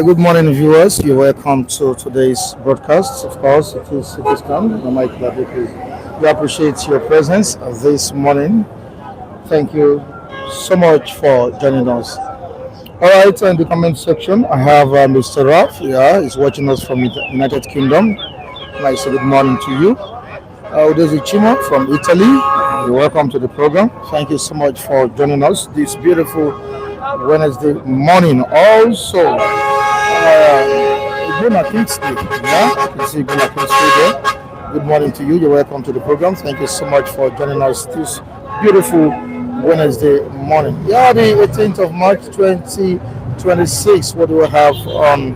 Good morning, viewers. You're welcome to today's broadcast. Of course, it is time. Mike Ladeke. We appreciate your presence this morning. Thank you so much for joining us. All right, in the comment section, I have Mr. Raf. Yeah, he's watching us from the United Kingdom. Nice good morning to you. Udezi Chima from Italy. You're welcome to the program. Thank you so much for joining us this beautiful Wednesday morning. Also, Igboho Kingston, yeah, you see Igboho Kingston there. Good morning to you. You're welcome to the program. Thank you so much for joining us this beautiful Wednesday morning. Yeah, the 18th of March 2026. What do we have on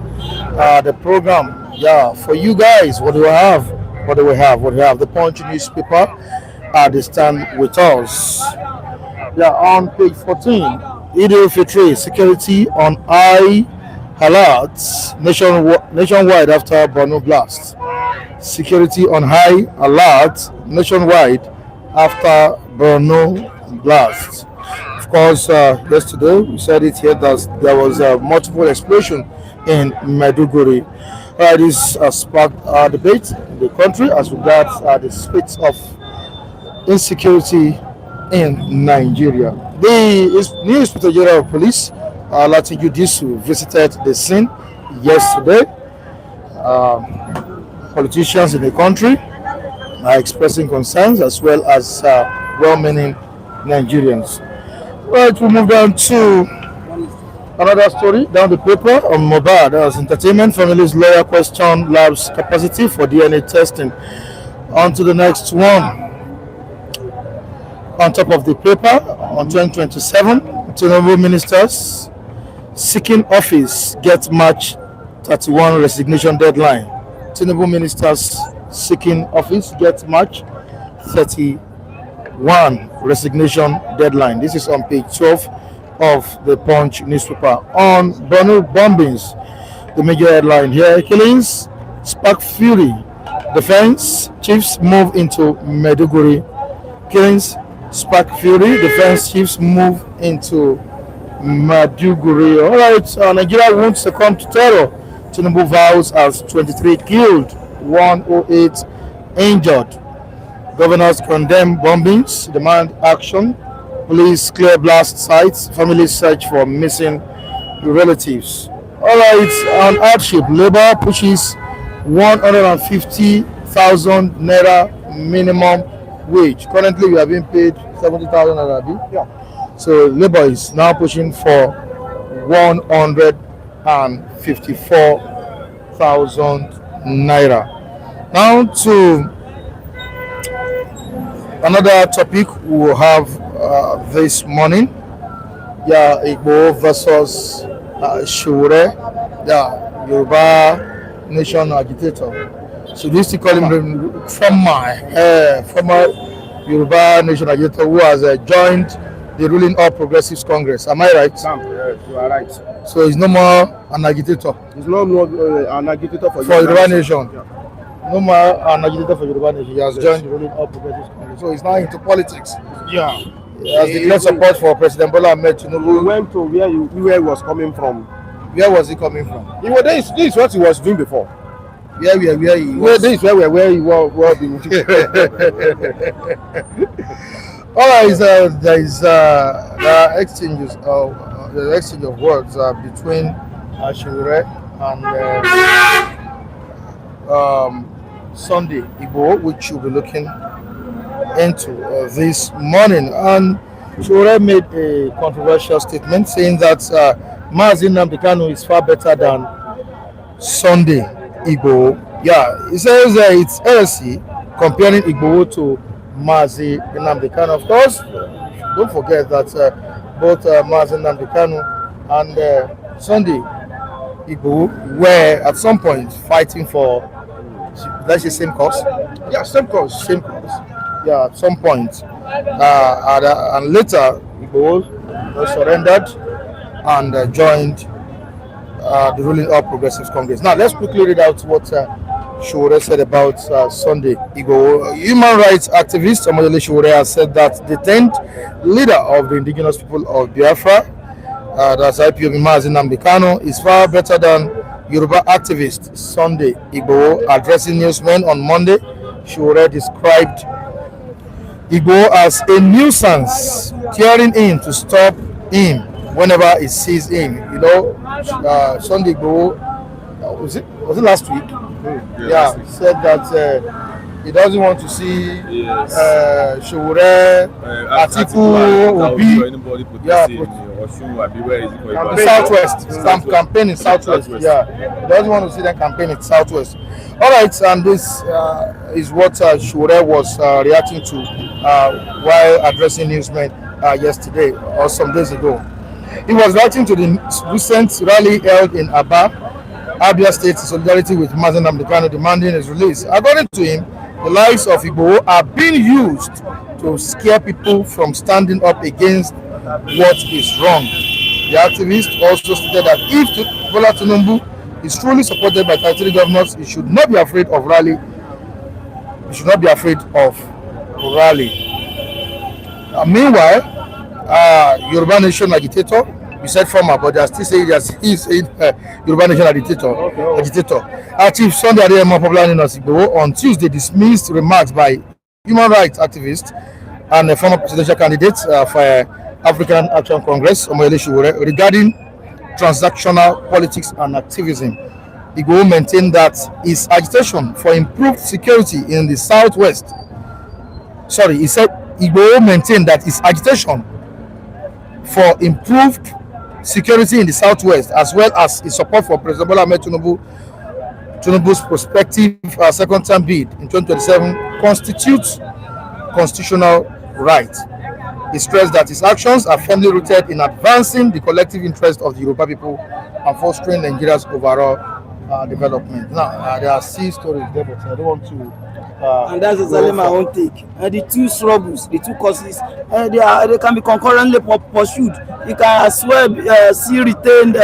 the program? Yeah, for you guys, what do we have? What do we have? What do we have? The Punch newspaper they stand with us. Yeah, on page 14, Idil Fitri, security on high alert nationwide after Borno blast. Security on high alert nationwide after Borno blast. Of course, yesterday we said it here that there was a multiple explosion in Maiduguri. This sparked debate in the country as regards the state of insecurity in Nigeria. The new Inspector General of Police, Latin Disu, visited the scene yesterday. Politicians in the country are expressing concerns as well as well-meaning Nigerians. Right, we move down to another story down the paper on Mohbad. As entertainment families lawyer question labs capacity for DNA testing. On to the next one. On top of the paper, on 2027, Tinubu ministers seeking office get March 31 resignation deadline. Tinubu ministers seeking office get March 31 resignation deadline. This is on page 12 of the Punch newspaper. On Borno bombings, the major headline here: killings spark fury. Defense chiefs move into Maiduguri. Killings spark fury. Defense chiefs move into Maiduguri. All right, Nigeria won't succumb to terror. Tinubu vows as 23 killed, 108 injured. Governors condemn bombings, demand action. Police clear blast sites. Families search for missing relatives. All right, on hardship, Labour pushes 150,000 naira minimum wage. Currently, we are being paid 70,000 Arabi. Yeah. So labor is now pushing for 154,000 naira. Now to another topic we will have this morning. Yeah, Igboho versus Sowore. Yeah, Yoruba nation agitator. So this to call him former Yoruba nation agitator who has joined the ruling All Progressives Congress. Am I right? Yes, you are right. So he's no more an agitator. He's no more an agitator for Yoruba nation. Yeah. No more an agitator for Yoruba nation. He has joined the ruling All Progressives Congress. So he's now into politics. Yeah. He has declared support for President Bola Ahmed Tinubu. He went to where he was coming from. Where was he coming from? This is what he was doing before. Where he was. This is where he was. All right, there is the exchange of words between Sowore and Sunday Igboho, which you'll be looking into this morning. And Sowore made a controversial statement saying that Nnamdi Kanu is far better than Sunday Igboho. Yeah, he says it's heresy comparing Igboho to Nnamdi Kanu. Of course, don't forget that both Nnamdi Kanu and Sunday Igboho were at some point fighting for, let's say, same cause. Yeah, same cause. Yeah, at some point. And later, Igboho surrendered and joined the ruling All Progressives Congress. Now, let's quickly read out what Sowore said about Sunday Igboho. Human rights activist Omoyele Sowore has said that the 10th leader of the indigenous people of Biafra, that's IPOB Nnamdi Kanu, is far better than Yoruba activist Sunday Igboho. Addressing newsmen on Monday, Sowore described Igboho as a nuisance, tearing in to stop him whenever he sees him. You know, Sunday Igboho, was it last week? Yeah, said that he doesn't want to see Sowore, Atiku, Obi, Southwest, campaign in Southwest. Yeah, he doesn't want to see them campaign in Southwest. All right, and this is what Sowore was reacting to while addressing newsmen yesterday or some days ago. He was reacting to the recent rally held in Abia State in solidarity with Nnamdi Kanu, demanding his release. According to him, the lives of Igboho are being used to scare people from standing up against what is wrong. The activist also stated that if Bola Tinubu is truly supported by 33 governors, he should not be afraid of rally. Meanwhile, Yoruba Nation agitator, we said former, but they are still saying he's Yoruba Nation agitator. Chief Sunday Igboho on Tuesday dismissed remarks by human rights activist and a former presidential candidate for African Action Congress, Omoyele Sowore, regarding transactional politics and activism. Igboho maintained that his agitation for improved security in the Southwest. He said Igboho maintained that his agitation for improved security in the Southwest, as well as his support for President Bola Ahmed Tinubu's prospective second-term bid in 2027, constitutes constitutional right. He stressed that his actions are firmly rooted in advancing the collective interest of the Yoruba people and fostering Nigeria's overall development. Now, there are 6 stories there, but I don't want to. And that's exactly my own take. The two struggles, the two causes, they can be concurrently pursued. He can as well see retained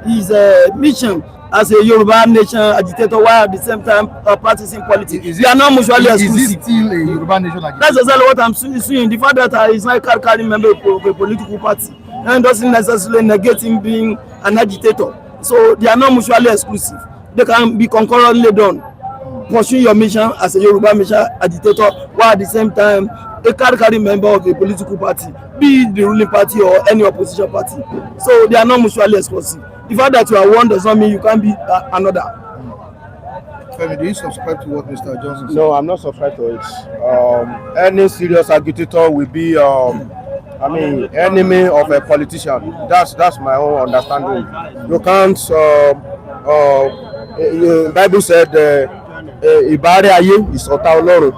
his mission as a Yoruba nation agitator while at the same time practicing politics. They are not mutually exclusive. Is he still a Yoruba nation agitator? That's exactly what I'm seeing. The fact that he's not a card-carrying member of a political party and doesn't necessarily negate him being an agitator. So they are not mutually exclusive. They can be concurrently done. Pursuing your mission as a Yoruba mission agitator while at the same time a card-carrying member of a political party, be it the ruling party or any opposition party. So they are not mutually exclusive. The fact that you are one does not mean you can't be another. Femi, do you subscribe to what Mr. Johnson said? No, I'm not subscribed to it. Any serious agitator will be, enemy of a politician. That's my own understanding. You can't. Bible said, "Ibare aye is ota Ọlọ́run."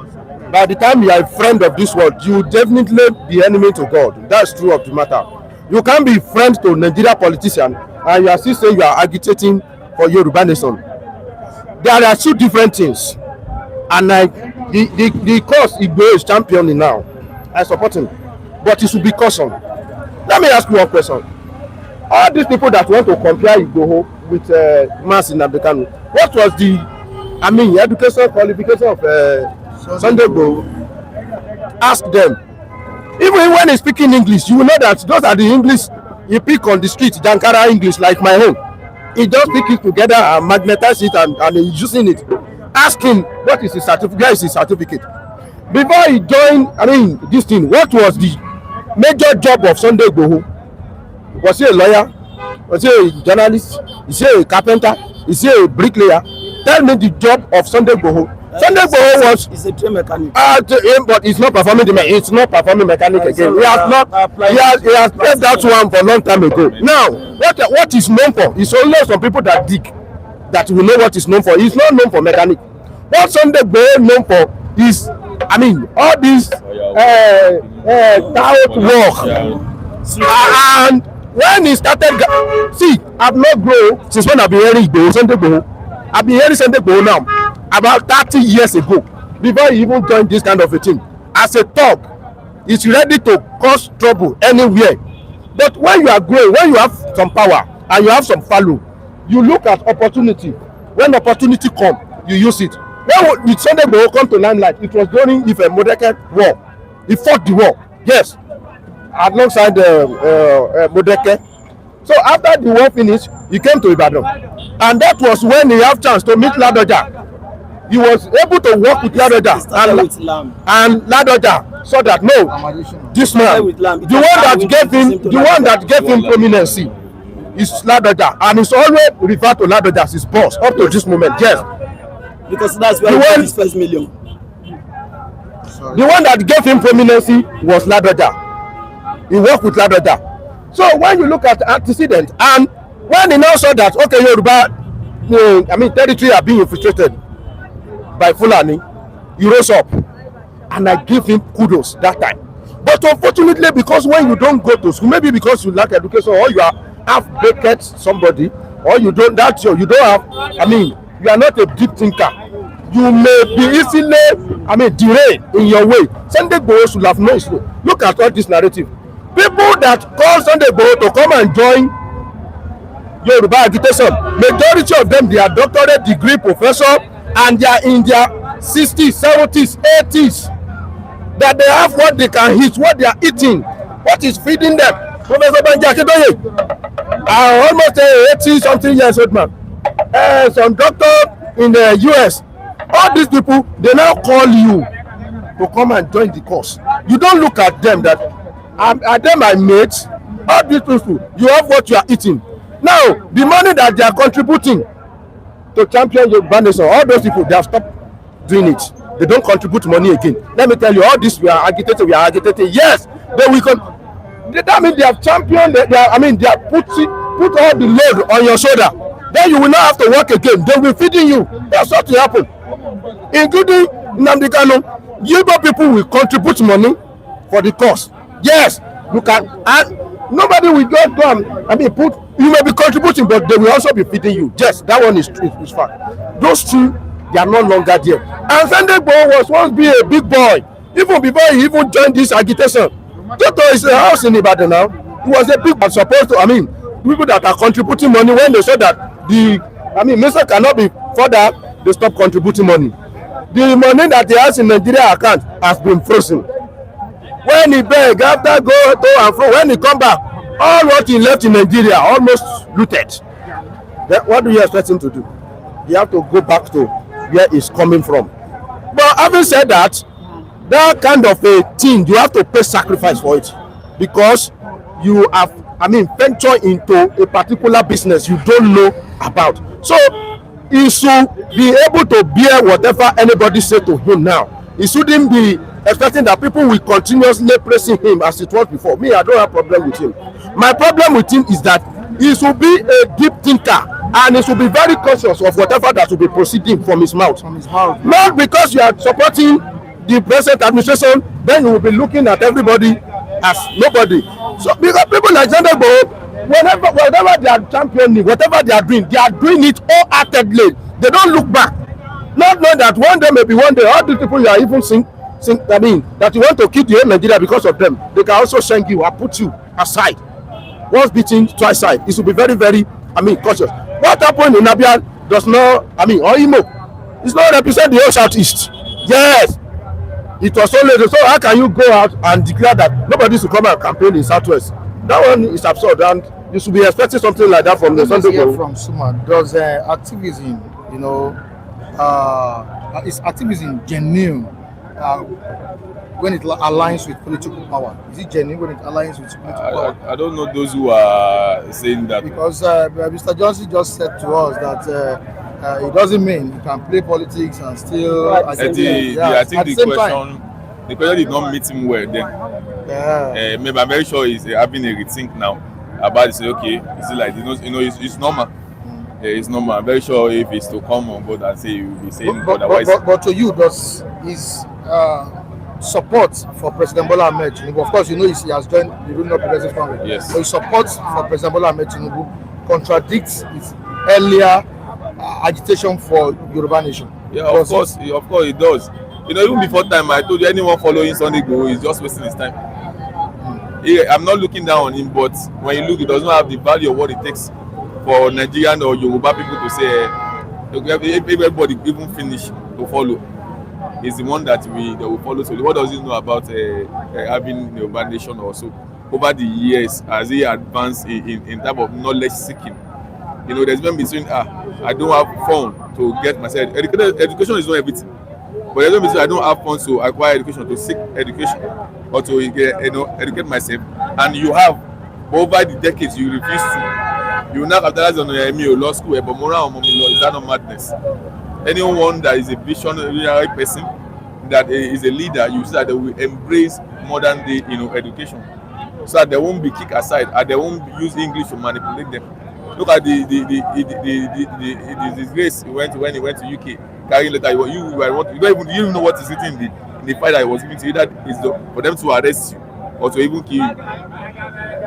By the time you are a friend of this world, you will definitely be enemy to God. That's true of the matter. You can't be friend to Nigeria politician and you are still saying you are agitating for Yoruba nation. There are two different things, and the cause Igboho is championing now, I support him, but it should be caution. Let me ask you one question. All these people that want to compare Igboho with Mass Nnamdi Kanu, what was the education qualification of Sunday Igboho? Ask them. Even when he's speaking English, you will know that those are the English he pick on the street, Jankara English like my own. He just pick it together and magnetize it and he's using it. Ask him what is his certificate. Where is his certificate? Before he joined, this thing, what was the major job of Sunday Igboho? Was he a lawyer? Was he a journalist? Is he a carpenter? Is he a bricklayer? Tell me the job of Sunday Igboho. Sunday Igboho was. He's a train mechanic. But he's not performing it's not performing mechanic again. He has not. He has left that one for a long time ago. Now, what is known for? It's only some people that dig that will know what is known for. He's not known for mechanic. What Sunday Igboho known for is, all these tout work. And when he started, I've not grown since when I've been hearing Igboho, Sunday Igboho. I've been hearing Sunday Igboho now about 30 years ago, before he even joined this kind of a thing. As a thug, he's ready to cause trouble anywhere. But when you are growing, when you have some power and you have some value, you look at opportunity. When opportunity come, you use it. When did Sunday Igboho come to limelight? It was during Modeke war. He fought the war, yes, alongside Modeke. So after the war finished, he came to Ibadan, and that was when he had chance to meet Ladoja. He was able to work with Ladoja, and Ladoja saw that no, this man, the one that gave him prominency is Ladoja, and he's always referred to Ladoja as his boss up to this moment. Yes, because that's where he got his first million. The one that gave him prominency was Ladoja. He worked with Ladoja. So when you look at the antecedent, and when he now saw that okay, Yoruba, territory are being infiltrated by Fulani, he rose up, and I give him kudos that time. But unfortunately, because when you don't go to school, maybe because you lack education, or you are half-baked somebody, or you don't have, you are not a deep thinker, you may be easily, derailed in your way. Sunday Igboho should have known. Look at all this narrative. People that call Sunday Igboho to come and join Yoruba agitation, majority of them, they are doctorate degree professor, and they are in their 60s, 70s, 80s. That they have what they can eat, what they are eating, what is feeding them. Professor Banji Akintoye, almost 80-something years old man. Some doctor in the US. All these people, they now call you to come and join the cause. You don't look at them that are them my mates. All these people, you have what you are eating. Now, the money that they are contributing to champion Yoruba nation, all those people, they have stopped doing it. They don't contribute money again. Let me tell you, all this we are agitating. Yes, they will. That means they have championed. They have put all the load on your shoulder. Then you will not have to work again. They will feeding you. That's what will happen. Including Nnamdi Kanu, Yoruba people will contribute money for the cause. Yes, you can, and nobody will just go and put. You may be contributing, but they will also be feeding you. Yes, that one is fact. Those two, they are no longer there. And Sunday Igboho was once be a big boy, even before he even joined this agitation. Toto is a house in Ibadan now. He was a big man supposed to. People that are contributing money, when they saw that the minister cannot be further, they stop contributing money. The money that he has in Nigeria account has been frozen. When he beg, after go to and fro, when he come back, all what he left in Nigeria almost looted. Then what do you expect him to do? You have to go back to where he's coming from. But having said that, that kind of a thing, you have to pay sacrifice for it, because you have venture into a particular business you don't know about. So he should be able to bear whatever anybody say to him now. He shouldn't be expecting that people will continuously praising him as it was before. Me, I don't have problem with him. My problem with him is that he should be a deep thinker, and he should be very conscious of whatever that will be proceeding from his mouth. Not because you are supporting the present administration, then you will be looking at everybody as nobody. So because people like Sunday Igboho, whatever they are championing, whatever they are doing it wholeheartedly. They don't look back. Not knowing that one day, maybe one day, all these people you are even that you want to kill the whole Nigeria because of them, they can also send you or put you aside. Once beaten, twice side. It should be very, very, cautious. What happened in Abia does not, or Imo, it's not represent the whole Southeast. Yes, it was only so. How can you go out and declare that nobody should come and campaign in Southwest? That one is absurd, and you should be expecting something like that from the Sunday Igboho. From Suma, does activism, is activism genuine when it aligns with political power? Is it genuine when it aligns with political power? I don't know those who are saying that. Because Mr. Johnson just said to us that it doesn't mean you can play politics and still. I think the question did not meet him well then. Maybe I'm very sure he's having a rethink now about it. Say, okay, is it like it's normal. It's normal. I'm very sure if it's to come on board and say he will be saying otherwise. But to you, does his support for President Bola Ahmed Tinubu, of course, he has joined the ruling Progressive Congress. Yes. So his support for President Bola Ahmed Tinubu contradicts his earlier agitation for Yoruba nation. Yeah, of course it does. Even before time, I told you anyone following Sunday Igboho is just wasting his time. I'm not looking down on him, but when you look, it does not have the value of what it takes for Nigerian or Yoruba people to say everybody even finish to follow. Is the one that will follow. So what does he know about having Yoruba nation also? Over the years, as he advanced in type of knowledge seeking, there's been between I don't have fun to get myself education is not everything, but there's been between I don't have fun to acquire education, to seek education, or to educate myself, and you have, but over the decades you refuse to. You now capitalize on law school, but moral or law, is that not madness? Anyone that is a visionary person, that is a leader, you see that they will embrace modern day education, so that they won't be kicked aside and they won't use English to manipulate them. Look at the disgrace when he went to UK carrying letter. You don't even know what is written in the file that he was given to you. That is for them to arrest you or to even kill you.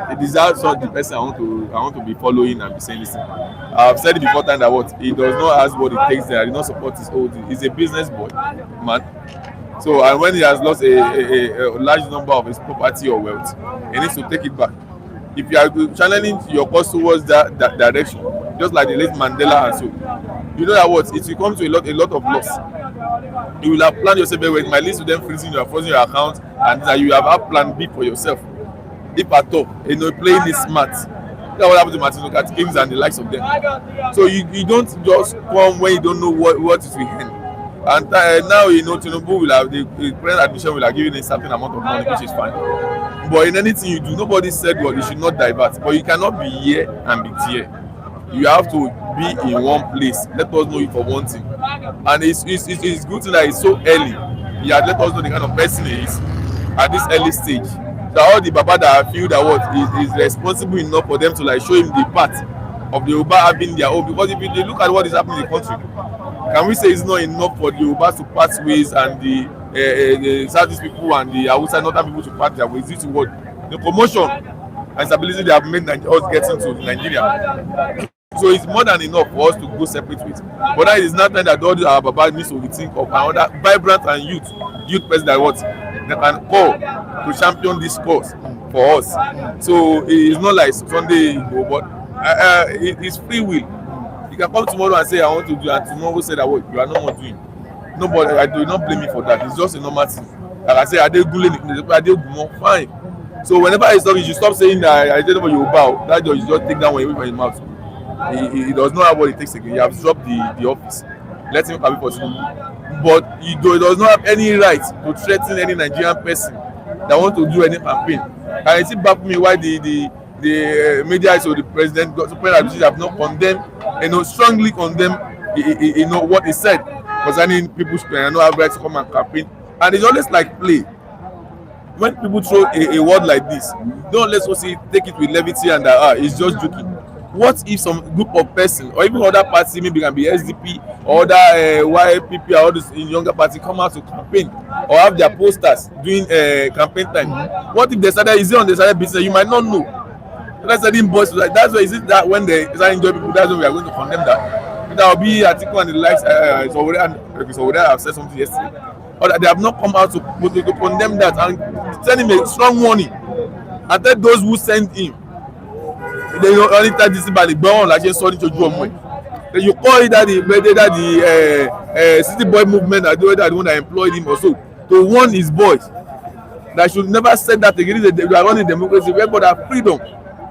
It is also the person I want to be following and be saying, listen, I've said it before time that he does not ask what it takes there. He does not support his old. He's a business boy, man. So, and when he has lost a large number of his property or wealth, he needs to take it back. If you are channeling your cause towards that direction, just like the late Mandela and so, you know that it will come to a lot of loss. You will have planned yourself very well. It might lead to them frozen your account, and that you have plan B for yourself. If at all, playing is smart. That's what happened to Martin Luther King and the likes of them. So you don't just come when you don't know what is with him. And now Tinubu will have the present admission will have given a certain amount of money, which is fine. But in anything you do, nobody said you should not divert. But you cannot be here and be there. You have to be in one place. Let us know it for one thing. And it's good that it's so early. He has let us know the kind of person he is at this early stage. That all the Baba that feel that is responsible enough for them to show him the path of the Yoruba having their own. Because if you look at what is happening in the country, can we say it's not enough for the Yorubas to part ways and the Southeast people and the Hausa and other people to part their ways due to what? The commotion and stability they have made us getting to Nigeria. So it's more than enough for us to go separate with. But that is not time that all our Baba needs to rethink of another vibrant and youth person that can call to champion this cause for us. So it's not like Sunday Igboho, but it's free will. You can come tomorrow and say I want to do, and tomorrow say that you are not more doing. Nobody, I do not blame you for that. It's just a normal thing. Like I say, Ademola, fine. So whenever I stop, you should stop saying that I tell you bow. That you just take that one away from his mouth. He does not have what it takes again. He has dropped the office. Let him come for Tinubu. But he does not have any right to threaten any Nigerian person that want to do any campaign. And it's back me why the media, so the president, have not condemned, strongly condemned you know what he said concerning people's no have rights to come and campaign, and it's always like play. When people throw a word like this, don't let's also take it with levity and it's just joking. What if some group of person or even other party, maybe can be SDP or other YPP or all this in younger party, come out to campaign or have their posters during campaign time? What if they started is it on the side business? You might not know. That's the boys like that's why is it that when they start enjoy people, that's when we are going to condemn that. There will be article and the likes Sowore have said something yesterday. Or that they have not come out to condemn that and send him a strong warning and tell those who send him. They only tell this about the ground like just saw to do then you call it that the city boy movement that the one that employed him also to warn his boys that should never say that again. They are running democracy where people have freedom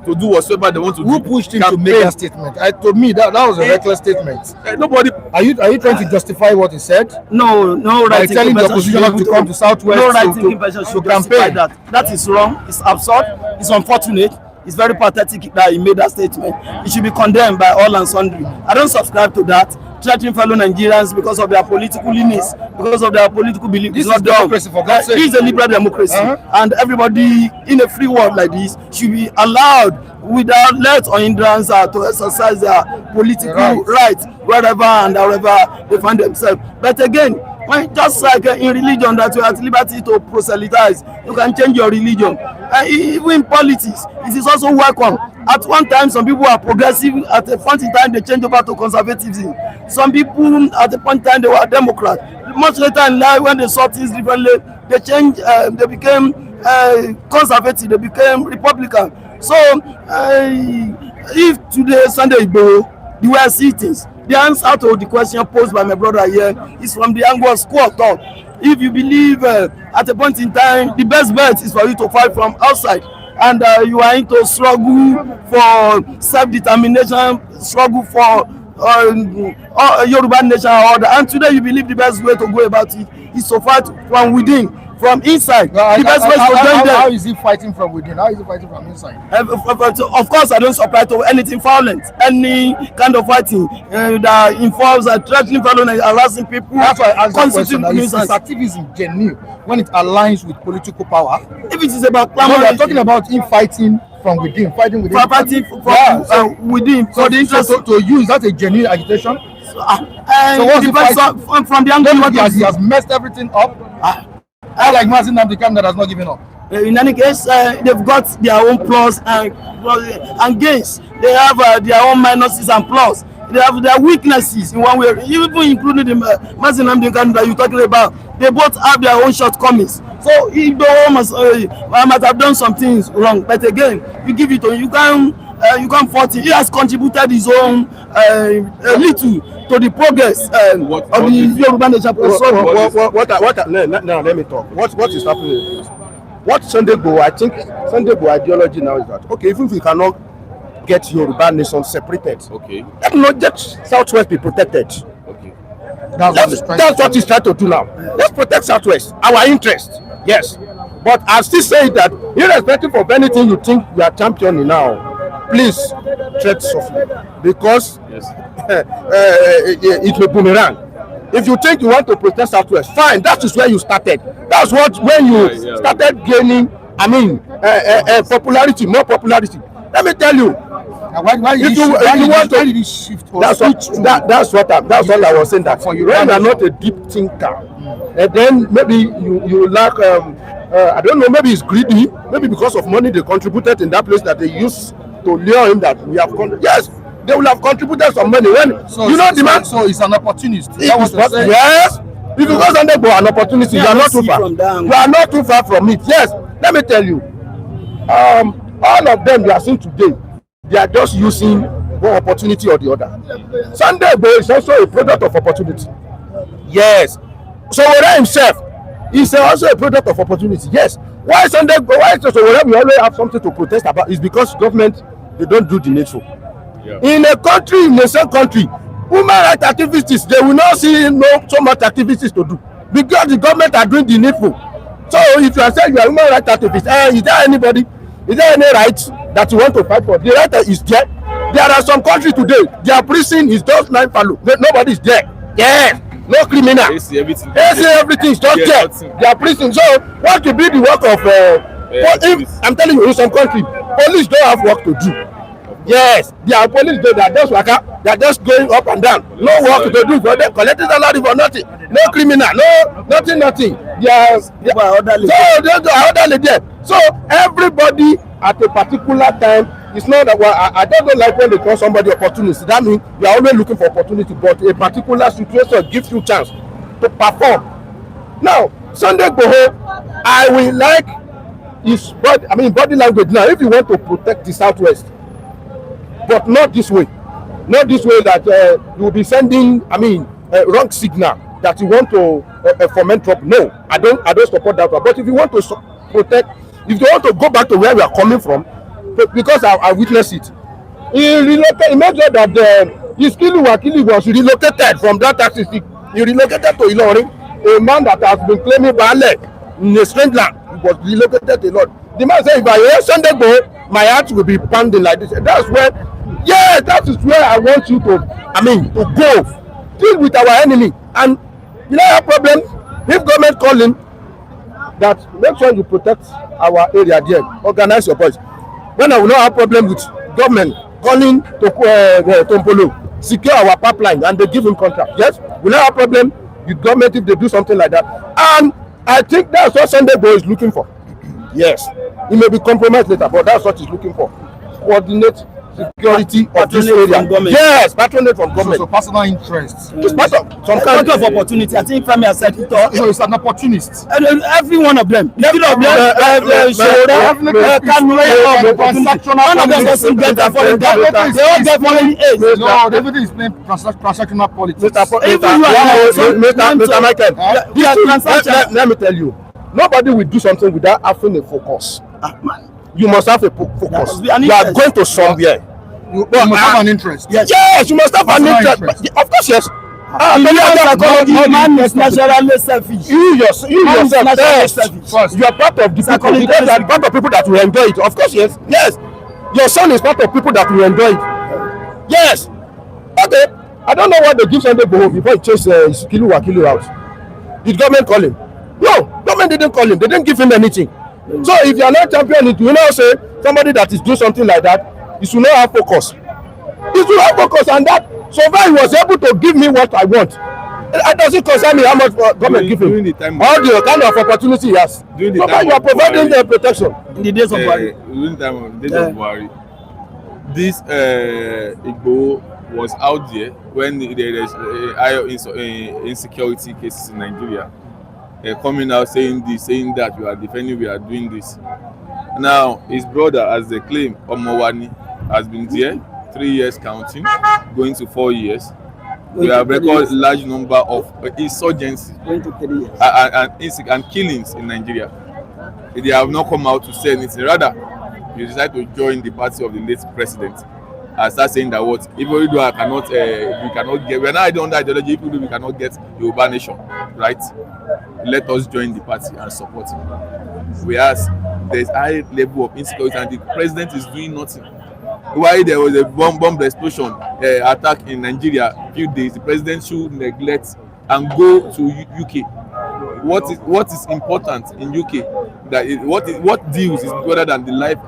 to do whatsoever they want to do. Who pushed him to make that statement? To me, that was a reckless statement. Nobody. Are you trying to justify what he said? No right. By telling the opposition to come to Southwest no right thinking person should campaign. That is wrong. It's absurd. It's unfortunate. It's very pathetic that he made that statement. It should be condemned by all and sundry. I don't subscribe to that. Threatening fellow Nigerians because of their political leanings, because of their political beliefs. This is democracy, for God's sake. This is a liberal democracy, and everybody in a free world like this should be allowed without let or hindrance to exercise their political rights wherever and however they find themselves. But again, when just like in religion that you have liberty to proselytize, you can change your religion. Even in politics, it is also welcome. At one time, some people are progressive. At a point in time, they change over to conservatism. Some people, at a point in time, they were Democrat. Much later in life, when they saw things differently, they changed. They became conservative. They became Republican. So, if today Sunday Igboho, the way I see things, the answer to the question posed by my brother here is from the angle of school of thought. If you believe at a point in time, the best bet is for you to fight from outside, and you are into struggle for self-determination, struggle for Yoruba nation order, and today you believe the best way to go about it is to fight from within. From inside, the best way to join them. How is he fighting from within? How is he fighting from inside? Of course, I don't supply to anything violent, any kind of fighting that involves threatening fellow and harassing people. That's why I asked the question. Is activism genuine when it aligns with political power? If it is about clamor, we are talking about him fighting from within, fighting within. Within. So the interest to use that a genuine agitation. So what's the fight from the angle he has messed everything up? I like Nnamdi Kanu that has not given up. In any case, they've got their own plus and gains. They have their own minuses and plus. They have their weaknesses in one way, even including the Nnamdi Kanu that you're talking about. They both have their own shortcomings. So Igboho might have done some things wrong, but again, you give it to him. You can't fault him. He has contributed his own little to the progress of the Yoruba nation. Now let me talk. What is happening? What Sunday Igboho, I think Sunday Igboho ideology now is that even if we cannot get Yoruba nation separated, let not get Southwest be protected. That's what he's trying to do now. Let's protect Southwest, our interest. Yes, but I still say that irrespective of anything you think we are championing now, please tread softly because it will boomerang. If you think you want to protect Southwest, fine. That is where you started. That's when you started gaining. Popularity, more popularity. Let me tell you. Why did he shift? That's what I was saying. That for you, when you are not a deep thinker, and then maybe you lack. I don't know. Maybe it's greedy. Maybe because of money they contributed in that place that they used to lure him that we have. Yes, they will have contributed some money. The man. So it's an opportunist. Yes. If you go Sunday Igboho, an opportunity, you are not too far. You are not too far from it. Yes. Let me tell you. All of them you are seeing today, they are just using one opportunity or the other. Sunday Igboho is also a product of opportunity. Yes. Sowore himself is also a product of opportunity. Yes. Why Sowore we always have something to protest about is because government, they don't do the needful. In a same country, women rights activists, they will not see so much activities to do because the government are doing the needful. So if you are saying you are a human rights activist, is there any right that you want to fight for? The right is there. There are some countries today, their prison is just like Palu. Nobody is there. Yes, no criminal. They see everything. Everything is just there. Their prison. So what will be the work of I'm telling you, in some country, police don't have work to do. Yes, their police they are just waka, they are just going up and down. No work to do for them, collecting salary for nothing. No criminal, no nothing. They are orderly. So they are orderly there. So everybody at a particular time. It's not that I don't like when they call somebody opportunity. That means you are always looking for opportunity, but a particular situation gives you chance to perform. Now, Sunday Igboho, I will like his body language now. If you want to protect the Southwest, but not this way, that you will be sending wrong signal that you want to foment trouble. No, I don't support that one. But if you want to protect, if you want to go back to where we are coming from, because I witnessed it. He relocated. He made sure that his Wakili was relocated from that taxi. He relocated to Ilorin, a man that has been claiming Baale in a strange land. He was relocated to Ilorin. The man said, if I hear Sunday Igboho, my heart will be pounding like this. That's where, that is where I want you to go. Deal with our enemy. And you know our problem? If government calling, that make sure you protect our area there. Organize your voice. When I will not have problem with government calling to Tompolo, secure our pipeline, and they give him contract. Yes, we not have problem with government if they do something like that. And I think that's what Sunday Igboho is looking for. Yes, he may be compromised later, but that's what he's looking for. Coordinate security of this area. Yes, patronage from government. So personal interest. It's part of some kind of opportunity. I think Femi has said it all. So it's an opportunist. Every one of them. Every one of them. None of them doesn't get that foreign debt. They all get foreign aid. No, everything is playing transactional politics. Mr. Michael, let me tell you, nobody will do something without having a focus. You must have a focus. You are going to somewhere. You must have an interest. Yes, you must have an interest. Of course, yes. Man is naturally selfish. You yourself, yes. You are part of the people. You are part of people that will enjoy it. Of course, yes. Yes. Your son is part of people that will enjoy it. Yes. Okay. I don't know what they give Sunday Igboho before he chased Wakilu out. Did government call him? No, government didn't call him. They didn't give him anything. So if you are not champion, it will not say somebody that is doing something like that, he should not have focus. He should have focus, and that so far he was able to give me what I want. It doesn't concern me how much government give him. All the kind of opportunity he has. So far you are providing the protection. In the days of Buhari. During the days of Buhari, this Igboho was out there when there is higher insecurity cases in Nigeria. Coming out saying this, saying that, we are defending, we are doing this. Now, his brother, as they claim, Omowani, has been there 3 years counting, going to 4 years. We have recorded large number of insurgencies and killings in Nigeria. They have not come out to say anything. Rather, you decide to join the party of the late president and start saying that what, even though I cannot, we cannot get, we are not under ideology, even though we cannot get Yoruba nation, right? Let us join the party and support him. Whereas there's high level of insecurity and the president is doing nothing. Why there was a bomb explosion attack in Nigeria a few days, the president should neglect and go to UK. What is important in UK? That what deals is better than the life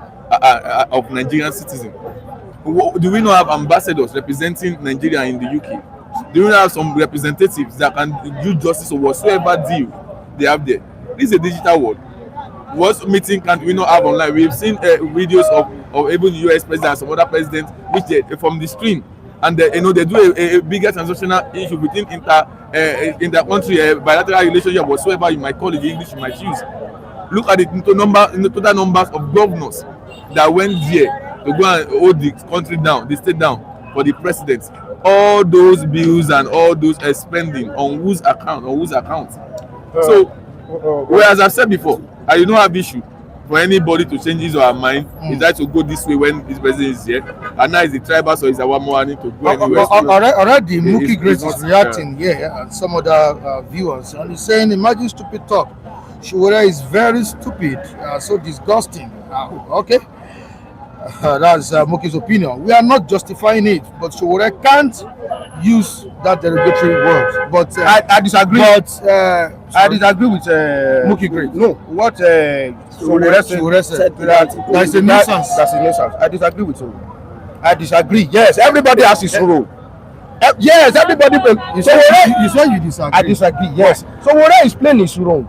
of Nigerian citizens. Do we not have ambassadors representing Nigeria in the UK? Do we not have some representatives that can do justice or whatsoever deal they have there? This is a digital world. What meeting can we not have online? We've seen videos of even the US president and some other presidents which they from the screen, and they do a bigger transactional issue between inter-country bilateral relationship whatsoever you might call it, the English you might use. Look at the total numbers of governors that went there to go and hold the country down, the state down for the president. All those bills and all those spending on whose account. So, whereas I've said before, I do not have issue for anybody to change his or her mind. He decides to go this way when his president is here, and now is the tribal, so is our morning to go anywhere. Already, Mookie Grace is reacting here, and some other viewers, and he's saying, "Imagine stupid talk. Sowore is very stupid, so disgusting." Okay. That's Moki's opinion. We are not justifying it, but Sowore can't use that derogatory word. But I disagree. But I disagree with Moki Great. No, what Sowore said that is a nuisance. That's a nuisance. I disagree with you. I disagree. Yes, everybody has his role. Yes, everybody. You said you disagree. I disagree. Yes. So Sowore is playing his role.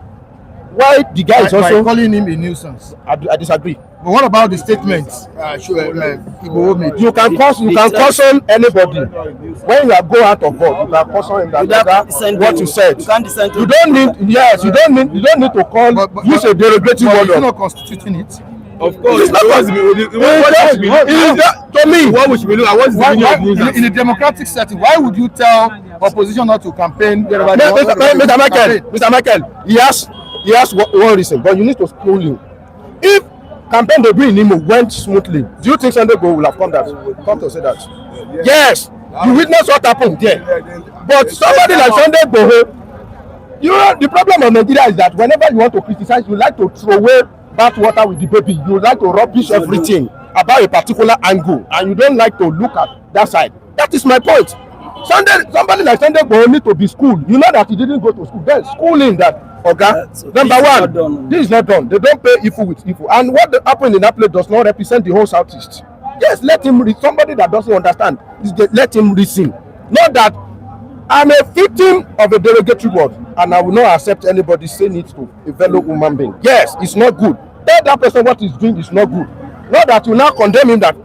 Why the guy is also calling him a nuisance? I disagree. But what about the statements Igboho made? You can caution anybody when you are go out of board. You can caution him that what you said. You don't need. Yes, you don't need to call. Use a derogatory word. You're not constituting it. Of course, it's not to me. What we should be doing? What's the meaning of nuisance? In a democratic setting, why would you tell opposition not to campaign? Mr. Michael, he has one reason, but you need to school him. If campaign they bring in Imo went smoothly, do you think Sunday Igboho will have come to say that? Yes, you witness what happened there. But somebody like Sunday Igboho, you know, the problem of Nigeria is that whenever you want to criticize, you like to throw away bath water with the baby. You like to rubbish everything about a particular angle, and you don't like to look at that side. That is my point. Somebody like Sunday Igboho need to be schooled. You know that he didn't go to school. Then schooling that. Okay. So number one, this is not done. They don't pay evil with evil. And what happened in that place does not represent the whole Southeast. Yes, let him read. Somebody that doesn't understand, let him listen. Not that I'm a victim of a derogatory word, and I will not accept anybody saying it to a fellow human being. Yes, it's not good. Tell that person what he's doing is not good. Not that you now condemn him that.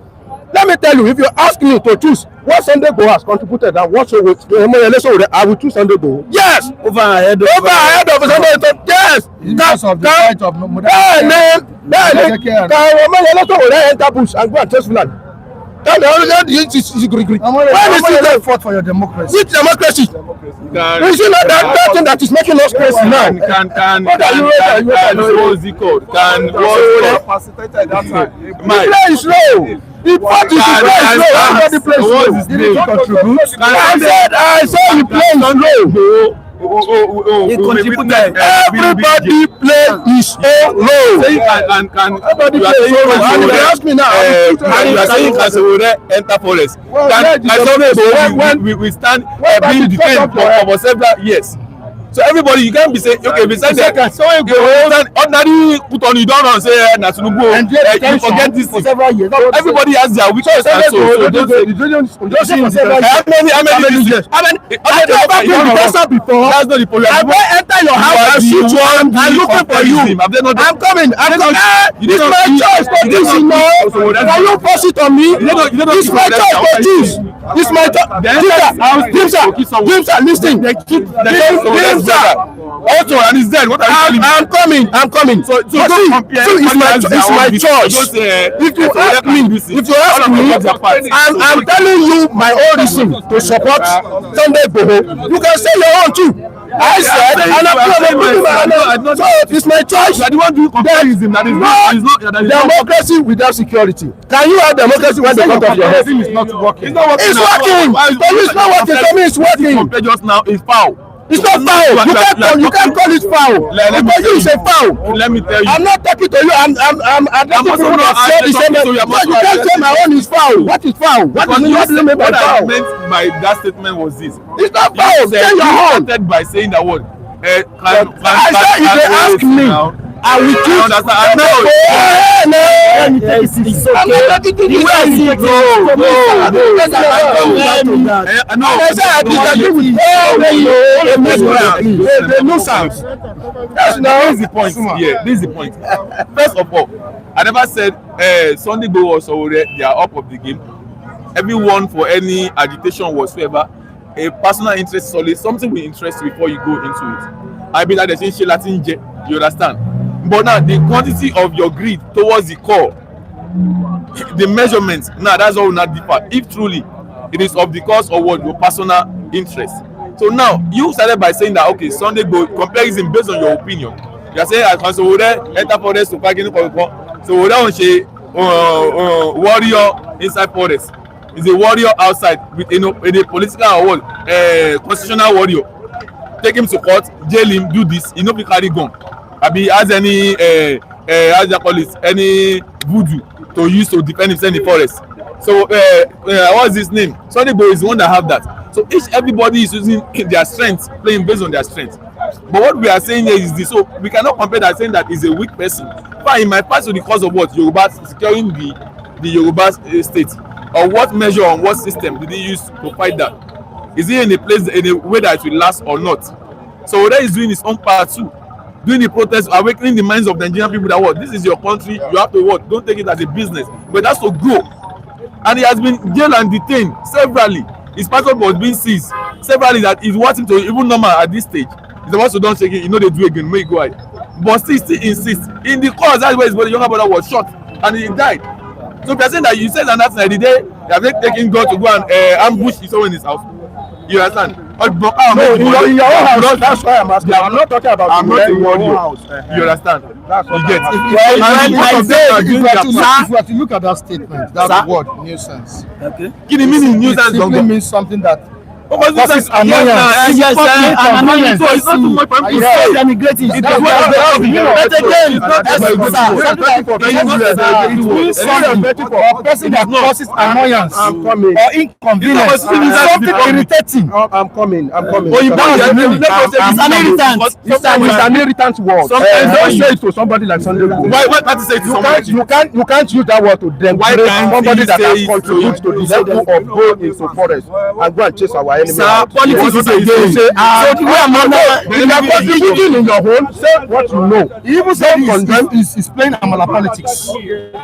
Let me tell you, if you ask me to choose what Sunday Igboho has contributed and what Omoyele Sowore, I will choose Sunday Igboho. Yes! Over ahead of Sunday Igboho. Yes! Because of the fight of Can Omoyele Sowore enter bush and go and chase Fulani? Tell me, when is it fought for your democracy? Which democracy? Is it not that thing that is making us crazy now? The play is low. The party is low. The play is low. Did he contribute? I said the play is low. Everybody play is so low. Everybody play is so low. And if you ask me now, and you are saying can Sowore enter forest? We stand being detained for several years. So everybody, you can't be saying, okay, beside that, so ordinary put on you don't run say na Tinubu, you forget this thing. Everybody has their weakness, and so don't say. How many years? Before? That's not the problem. I will enter your house and shoot one and looking for you. I'm coming. It's my choice to choose, you know. Can you force it on me? It's my choice to choose. It's my choice. Dimsa, listen. Also, and he's dead. What are you telling me? I'm coming. So it's my choice. If you ask me, I'm telling you my own reason to support Sunday Igboho. You can say your own too. I said, and I'm so it's my choice. I don't want to comparison. That is not democracy without security. Can you have democracy when the front of your head? It's not working. It's working. It's not working. Tell me it's working. Just now is foul. It's not foul. You can't call it foul. Because you say foul. Let me tell you. I'm not talking to you. I'm addressing people that say the same. But you can't say my own is foul. What is foul? What do you mean by foul? What I meant by that statement was this. It's not foul. Say your own. You started by saying that word. I said if they ask me, I will choose. This is the point. Yeah, this is the point. First of all, I never said Sunday Igboho or Sowore they are up of the game. Everyone for any agitation whatsoever, a personal interest solely, something will interest you before you go into it. I mean that they say Latin, you understand? But now the quantity of your greed towards the core, the measurements, now that's all will not differ. If truly it is of the cause or what your personal interest. So now you started by saying that okay, Sunday Igboho comparison based on your opinion. You are saying I can Sowore enter forest to fight any for so we don't say warrior inside forest. Is a warrior outside with a political or constitutional warrior. Take him to court, jail him, do this. He no be carry gun. Abi has any how do you call it, any voodoo to use to defend himself in the forest. So what's his name? Sunday Igboho is the one that have that. So everybody is using their strength, playing based on their strength. But what we are saying here is this: so we cannot compare that, saying that he's a weak person. Fine, he might pass to the cause of what Yoruba securing the Yoruba state, or what measure or what system did he use to fight that? Is he in a place, in a way that it will last or not? So whether he's doing his own part too, doing the protest, awakening the minds of the Nigerian people that what, this is your country, you have to what, don't take it as a business, but that's to grow. And he has been jailed and detained severally. His passport was being seized severally, that is what him to even normal at this stage. He's the one who don't take it, you know they do again, make go ahead. But still insist. In the course, that's where his brother, younger brother was shot and he died. So if you're saying that you said that the day they have taken God to go and ambush someone in his house, you understand? No, in your own house. That's why I'm asking. I'm not talking about. I'm not in your own house. You understand? That's what you get. If you were to look at that statement, that word nuisance. Okay. Give the meaning nuisance. It simply means something that causes annoyance. Yes, annoyance. So it's not too much for him to Yes, say. denigrating. It is what But again, it's not a person that causes annoyance or inconvenience, something irritating. I'm coming. It's an irritant. It's an irritant word. Sometimes don't say it to somebody like Sunday Igboho. Why can't you say it to somebody? You can't use that word to denigrate somebody that has contributed to the level of going into forest and go and chase our enemy. Sir, politics is a game. So the way I'm on in your home, say what you know. He even said he's playing Amala politics.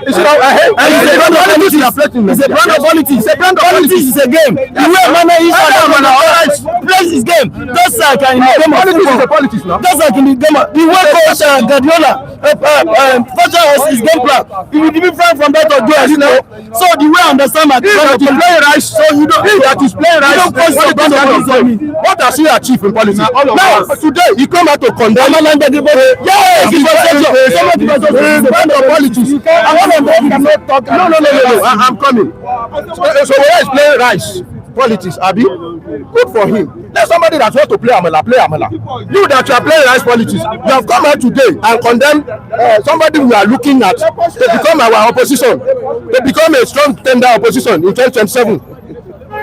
It's a brand of politics. It's a brand of politics. Politics is a game. The way Amala is plays his game. Just like in the game of football. Politics now. Just like in the game of the way coach Guardiola was his game plan. He will be different from that of Joe. So the way I understand my that is playing right. So you don't. That is playing right. What does he achieve in politics? Now today he come out to condemn. Yes, he's a brand of politics. No. I'm coming. So where is playing rice? Politics, Abi, good for him. Let somebody that wants to play Amala. You that you are playing rice politics, you have come out today and condemn somebody we are looking at to become our opposition, to become a strong tender opposition in 2027.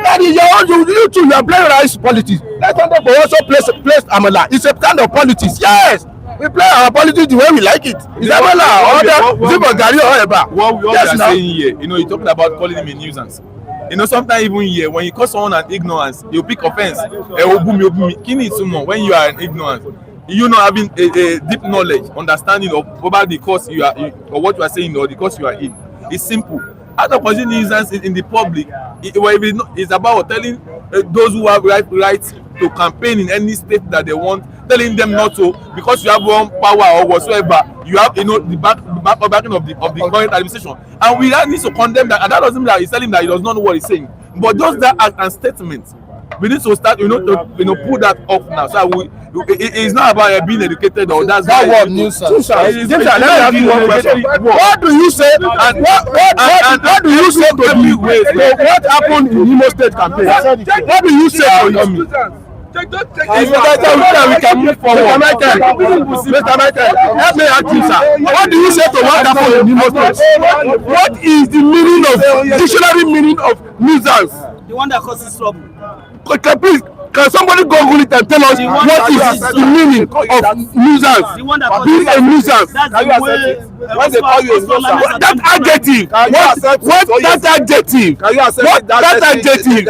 That is your own. You too, you are playing rice politics. Let somebody also place Amala. It's a kind of politics. Yes. We play our politics the way we like it. Is Amala or Gary or Eba? What we are saying here, you're talking about calling him a nuisance. Sometimes even here, when you call someone an ignorance, you pick offense. When you are an ignorance, you not having a deep knowledge, understanding of about the course you are in, or what you are saying, or the course you are in. It's simple. Out of considering nuisance in the public, it's about telling those who have right to campaign in any state that they want, telling them not to, because you have one power or whatsoever, you have the backing of the current administration, and we need to condemn that. And that doesn't mean that he's telling him that he does not know what he's saying, but just that act and statement, we need to start, to pull that off now. So it's not about being educated, or that's that word nuisance. What do you say? And what do you say to what happened in Imo State campaign? What do you say to them? We can move forward. Mr. Michael, help me ask you, sir. What do you say to what happened in Imo State? What is the meaning of dictionary meaning of nuisance? The one that causes trouble. Please, can somebody Google it and tell us what is the meaning of nuisance? Being a nuisance. When they call you a nuisance, that adjective. What that adjective? What that adjective?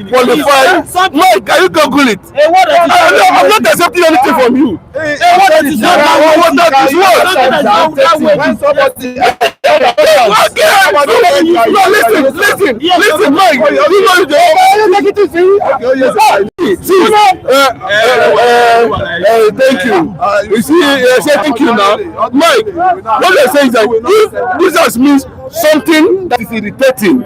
Qualified. Mike, can you Google it? I'm not accepting anything from you. What is listen, Mike. You know the thank you. You see, say thank you now, Mike. What they say is that if nuisance means something that is irritating,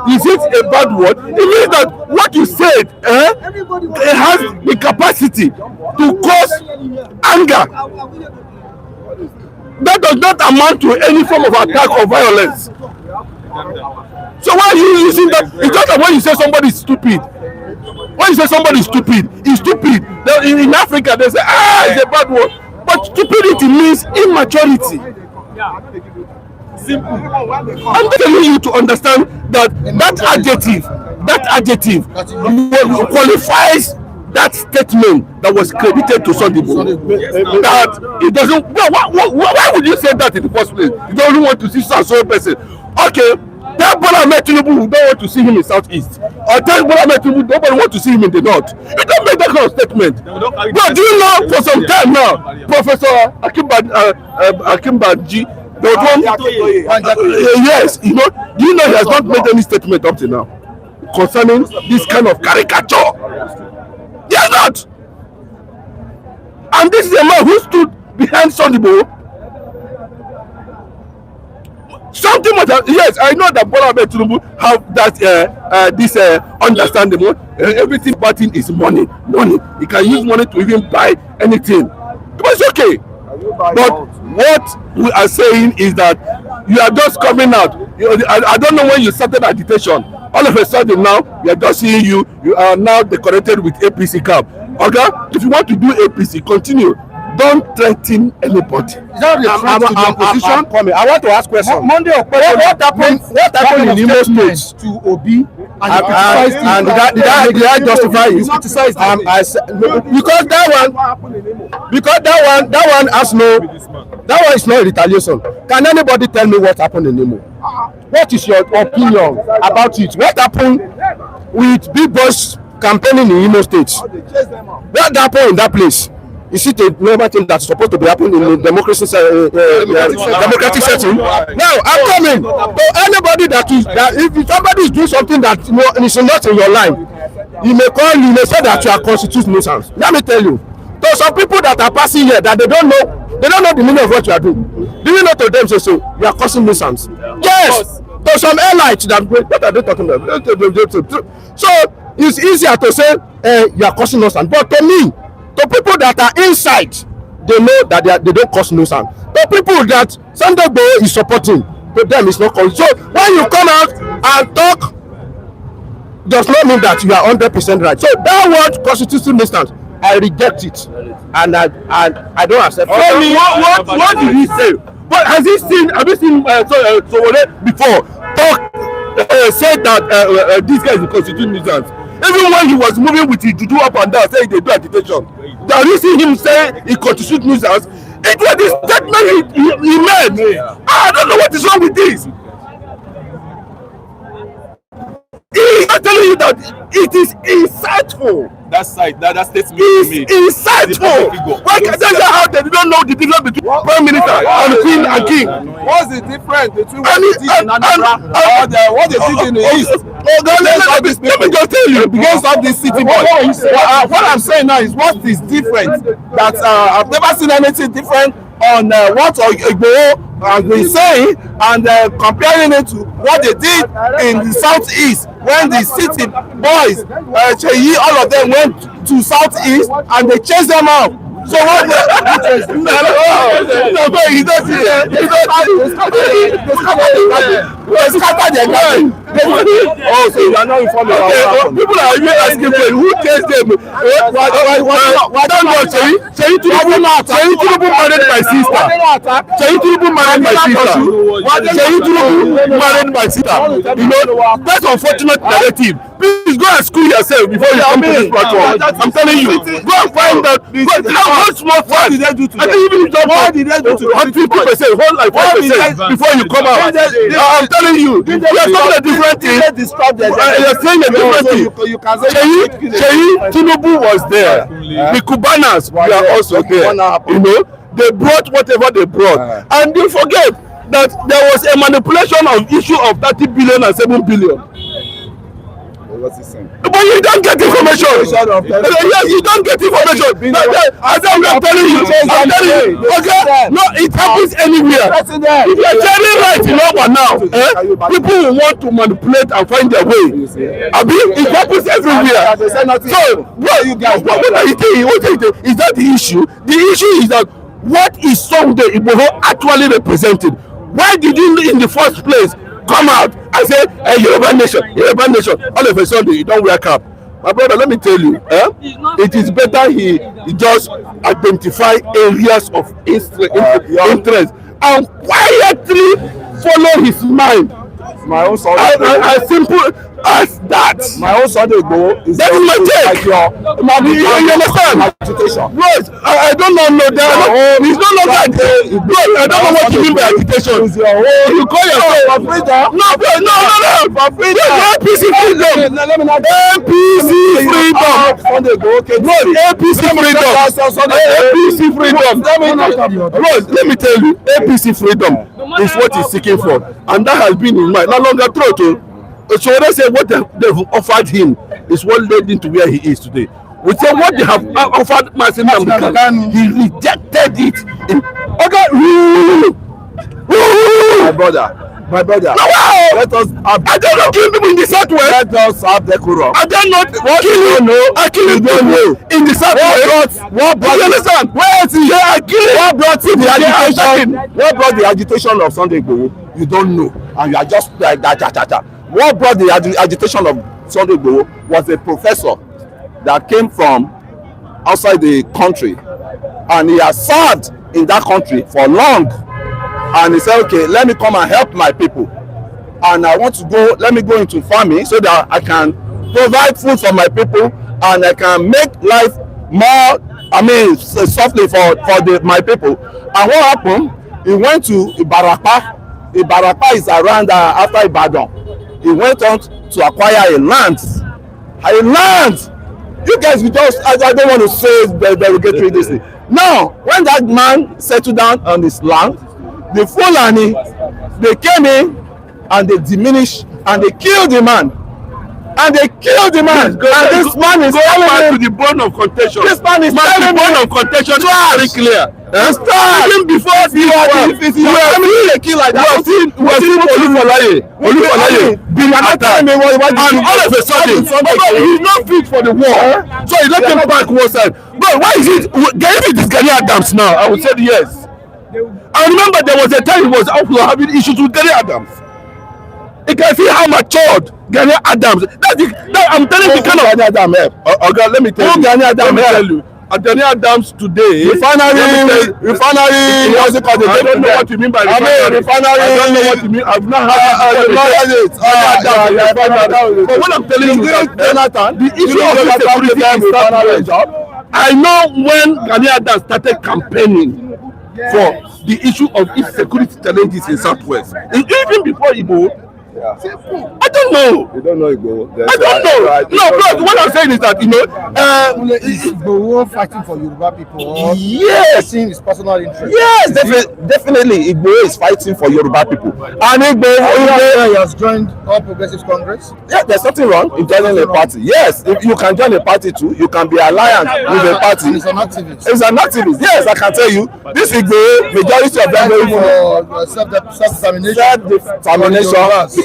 is it a bad word? It means that what you said, it has the capacity to cause anger. That does not amount to any form of attack or violence. So why are you using that? It's just that when you say somebody is stupid. When you say somebody is stupid, he's stupid. In Africa, they say, it's a bad word. But But stupidity means immaturity. Simple. I'm telling you to understand that that adjective qualifies that statement that was credited to Sunday Igboho. That it doesn't. Why would you say that in the first place? You don't want to see some person. Okay, tell Bola Ahmed Tinubu you don't want to see him in Southeast, or tell Bola Ahmed Tinubu nobody want to see him in the North. You don't make that kind of statement. But do you know for some time now, Professor Akimbanji, yes, you know, do you know he has not made any statement up to now concerning this kind of caricature? He has not. And this is a man who stood behind Sunday Igboho. Something must have, yes, I know that Bola Ahmed Tinubu have that this understanding. Everything about him is money. He can use money to even buy anything. But it's okay. But what we are saying is that you are just coming out. I don't know when you started agitation. All of a sudden now, we are just seeing you. You are now decorated with APC cap. Okay? If you want to do APC, continue. Don't threaten anybody. Is that the threat to the opposition? I want to ask questions. Monday or What happened in Imo State to Obi? And did I justify it? Because that one has no, that one is not retaliation. Can anybody tell me what happened in Imo? What is your opinion about it? What happened with big boys campaigning in Imo State? What happened in that place? Is it a normal thing that's supposed to be happening in the democratic setting? Now, I'm coming. So anybody that if somebody is doing something that is not in your line, you may call you, may say that you are constituting nuisance. Let me tell you. So some people that are passing here that they don't know the meaning of what you are doing. Do you know to them say so you are causing nuisance? Yes. To some airlights that what are they talking about? So it's easier to say you are causing nuisance, but to me, to people that are inside, they know that they don't cause nuisance. To people that Sunday Igboho is supporting, to them it's not causing. So when you come out and talk, does not mean that you are 100% right. So that word constitutional nuisance, I reject it, and I don't accept it. Tell me what did he say? But have you seen Sowore before talk say that this guy is a constitutional nuisance? Even when he was moving with his juju up and down saying they do agitation, have you seen him say he constitutes nuisance? It was the statement he made. I don't know what is wrong with this. He is telling you that it is insightful. That statement is insightful. Why can't they say how they don't know the difference between prime minister and queen and king? What's the difference between what they did in Anambra and what they did in the east? Let me just tell you. Against all these city boys. What I'm saying now is what is different. That I've never seen anything different on what Igboho has been saying and comparing it to what they did in the southeast when the city boys, all of them went to southeast and they chased them out. So what they scattered their garden. Oh, so you are not informed about what happened. People are even asking who chased them. Why don't know? Seyi Tinubu married my sister. Seyi Tinubu married my sister. Seyi Tinubu married my sister. You know, that's unfortunate narrative. Please go and school yourself before you come to this platform. I'm telling you. Go and find that. How small fun? What did they do to them? What did they do to them? 50%, whole like 5% before you come out. I'm telling you. You are not a different thing. You're saying a different thing. Seyi Tinubu was there. The Cubanas were also there. You know, they brought whatever they brought, and you forget that there was a manipulation of issue of 30 billion and 7 billion. But you don't get information. Yes, you don't get information. As I'm telling you, okay? No, it happens anywhere. If you're telling right in Oba now, people will want to manipulate and find their way. It happens everywhere. So, what are you saying? Is that the issue? The issue is that what is Sunday Igboho actually represented? Why did you in the first place come out and say, hey, Yoruba nation, all of a sudden you don't wear cap? My brother, let me tell you, it is better he just identify areas of interest and quietly follow his mind. My own son. As simple as that. My own Sunday Igboho is that is my take. You understand? Agitation. Bros, I don't know that. It's no longer bros, I don't know what you mean by agitation. You call yourself freedom. No, bro, no. For freedom. APC freedom. APC freedom. Sunday Igboho. Bros, APC freedom. APC freedom. Bros, let me tell you, APC freedom is what he's seeking for, and that has been in mind. No longer true. So they say what they've offered him is what led him to where he is today. We say what they have offered Nnamdi Kanu, he rejected it. My brother. No, let us have. I don't know kill people in the southwest. Let us have decorum. I don't know what you know. I kill you don't know in the southwest. What brought? You understand? Where is he? I kill. What brought the agitation? What brought the agitation of Sunday Igboho? You don't know, and you are just like that. What brought the agitation of Sunday Igboho was a professor that came from outside the country, and he has served in that country for long. And he said, okay, let me come and help my people. And I want to go, let me go into farming so that I can provide food for my people and I can make life more, softly for my people. And what happened? He went to Ibarapa. Ibarapa is around after Ibadan. He went on to acquire a land. You guys, I don't want to say the derogatory this thing. Now, when that man settled down on his land, the Fulani, they came in and they diminished and they killed the man. And this man is telling back to the bone of contention. This man is telling the bone of contention is very clear. Even before you are kill like that. We have seen Olufalaye being attacked, and all of a sudden he's not fit for the war, so he let him back one side. But why is it? If it is Gani Adams now, I would say yes. I remember there was a time he was out having issues with Gani Adams. You can see how matured Gani Adams. I'm telling you the kind of Gani Adams. Okay, let me tell you. Gani Adams today. Refinery. What's it called? I don't know what you mean by refinery. I don't know what you mean. I've not heard it. But what I'm telling you is that the issue of insecurity is that I know when Gani Adams started campaigning for the issue of insecurity challenges in Southwest, even before Igbo. I don't know. You don't know Igbo. I don't know. No, bro. What I'm saying is that Igbo fighting for Yoruba people. Yes. Seeing his personal interest. Yes, definitely. Igbo is fighting for Yoruba people. And Igbo has joined All Progressives Congress. Yeah, there's nothing wrong in joining a party. Yes, if you can join a party too, you can be alliant with a party. He's an activist. He's an activist. Yes, I can tell you. This Igbo, majority of them for self-determination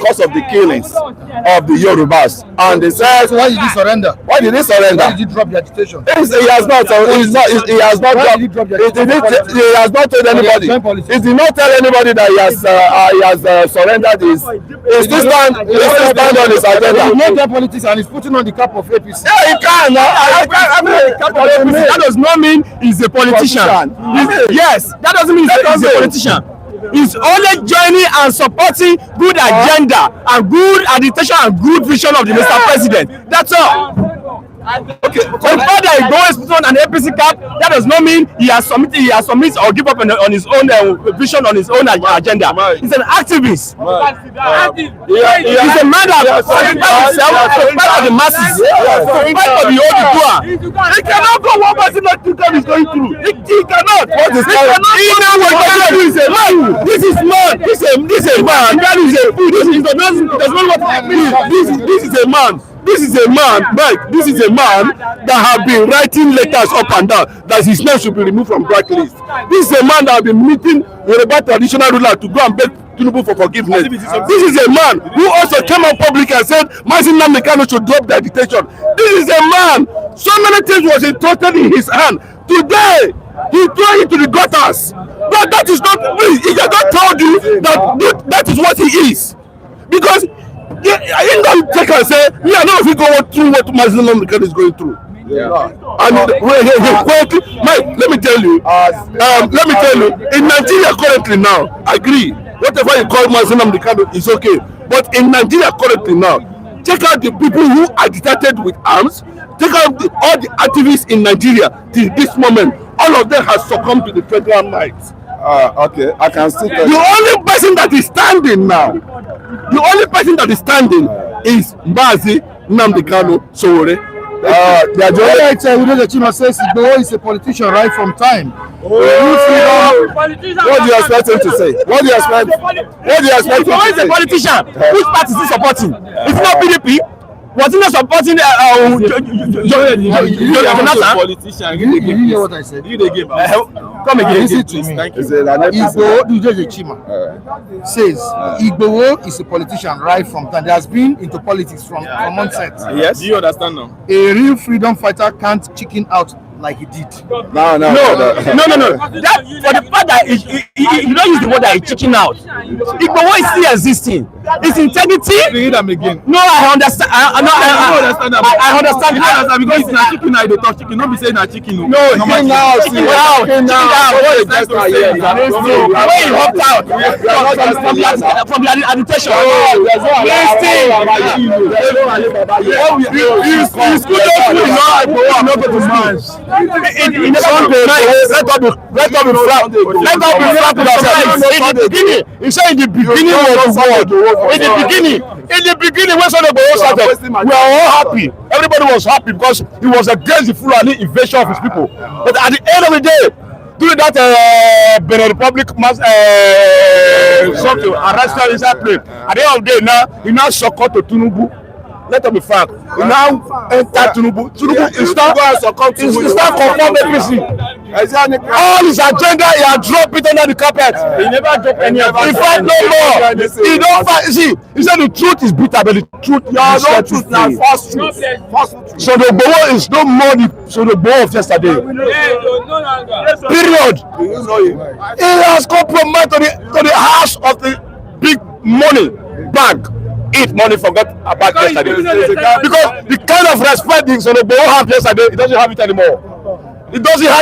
because of the killings of the Yorubas. And they said, so why did he surrender? Why did he surrender? Why did he drop the agitation? He has not told anybody. He did not tell anybody that he has surrendered his. He still stand on his agenda. He knows their politics and he's putting on the cap of APC. Yeah, he can. That does not mean he's a politician. Yes, that doesn't mean he's a politician. He's only joining and supporting good agenda and good agitation and good vision of the Mr. President. That's all. Okay. So the fact that he goes on an APC cap, that does not mean he has submitted or give up on his own vision, on his own agenda. He's an activist. He's a man that fights himself to fight for the masses, to fight for the old poor. He cannot go one person that Tinubu is going through. He cannot. What is that? This is man. This is a man. That is a food. This is not what this is a man. This is a man, Mike. This is a man that have been writing letters up and down that his name should be removed from blacklist. This is a man that have been meeting Yoruba traditional ruler to go and beg Tinubu for forgiveness. This is a man who also came out public and said Nnamdi Kanu should drop the agitation. This is a man. So many things was entrusted in his hand. Today, he threw it to the gutters. But that is not. He just told you that is what he is, because I didn't don't take and say, me, I know if you go through what President Bola Ahmed Tinubu is going through. Yeah. And Mike, let me tell you, in Nigeria currently now, I agree, whatever you call President Bola Ahmed Tinubu is okay. But in Nigeria currently now, check out the people who agitated with arms, take out all the activists in Nigeria till this moment, all of them have succumbed to the federal might. Okay, I can still tell The you. only person that is standing now, is Nnamdi Kanu Sowore. The right Udoje Chima says Igboho is a politician right from time. What do you expect him to say? What do you expect him to say? Igboho is a politician. Which party is he supporting? It's not PDP. Was he not supporting Jonathan? Politician. You hear what I said? Come again. Listen to me. Igboho Udoje Chima says Igboho is a politician right from time. He has been into politics from onset. Yes. Do you understand now? A real freedom fighter can't chicken out like he did. No. That for the fact that you don't use the word that he's chicken out. Igboho is still existing. His integrity. Read them again. No, I understand. I understand. Because it's not chicken. I don't talk chicken. Don't be saying not chicken. No, chicken out. When he hopped out from the agitation. He's good to march. In the let up be flat. In the beginning, he said in the beginning was the word. In the beginning, when Sunday Igboho started, we were all happy. Everybody was happy because he was against the Fulani invasion of his people. But at the end of the day, during that Benin Republic something arrested inside plane, at the end of the day, now he now succumbed to Tinubu. Let us be frank. He now entered Tinubu. Tinubu is not confirmed APC. All his agenda, he had dropped it under the carpet. He never dropped any of it. He fight no more. He don't fight. See, he said the truth is bitter, but the truth is not truth now. False truth. So the Igboho is no more the Igboho of yesterday. Period. He has compromised to the house of the big money bank. Eat money forgot about yesterday because the kind of respect the Igboho have yesterday, it doesn't have it anymore. Because now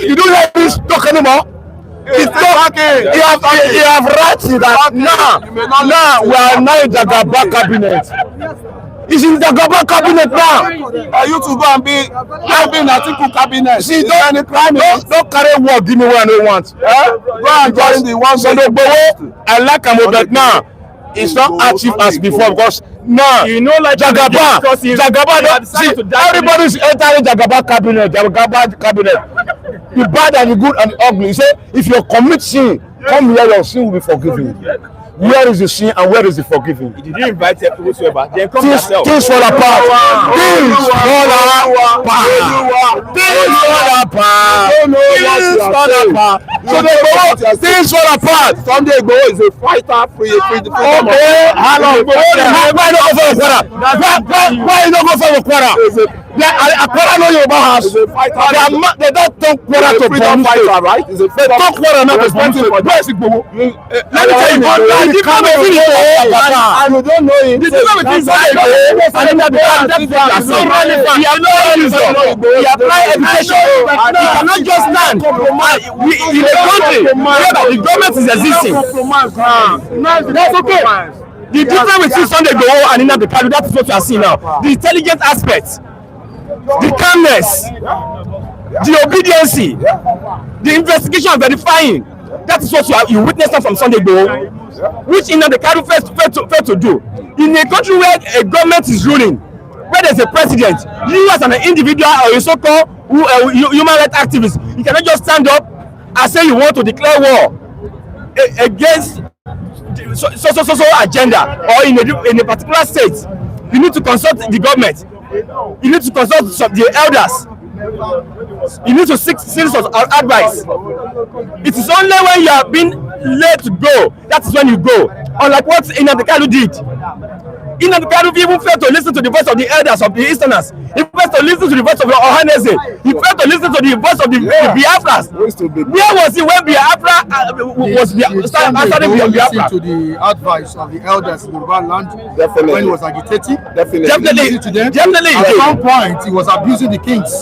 you don't have this talk anymore. He have rights that now we are now in the Gaba cabinet. He's in the Gaba cabinet now. You to go and be in Atiku cabinet. See, don't carry word. Give me what I don't want. Go and join the one. So the Igboho, I like him, but now it's not active as before because now you know, like Jagaba. See, everybody's entering Jagaba cabinet. The bad and the good and the ugly. You say if you commit sin, come here, your sin will be forgiven. Where is the sin and where is the forgiving? Did you invite whosoever? Then come Things yourself. fall apart. Things fall apart. Sunday Igboho is a fighter free. Okay, hello. Why you not go for Okwara? Akwara no Yoruba house. They don't talk Kwara to Borno State, right? They talk Kwara not to Borno State. Where is Igboho? Let me tell you, the comment is and you don't know him. The comment is he applied education. He cannot just stand in a country where the government is existing. That's okay. The difference between Sunday Igboho and Nnamdi Kanu, that is what you are seeing now. The intelligent aspect, the calmness, the obedience, the investigation and verifying. That is what you witnessed from Sunday Igboho, which Nnamdi Kanu failed to do. In a country where a government is ruling, where there's a president, you as an individual or a so-called human rights activist, you cannot just stand up and say you want to declare war against so agenda or in a particular state. You need to consult the government. You need to consult the elders. You need to seek serious advice. It is only when you have been led to go that is when you go. Unlike what Nnamdi Kanu did. Nnamdi Kanu even failed to listen to the voice of the elders of the Easterners. He failed to listen to the voice of the Ohanese. He failed to listen to the voice of the Biafras. Where was he when Biafra started Biafra? To the advice of the elders in Yoruba land when he was agitating. Definitely. At some point, he was abusing the kings.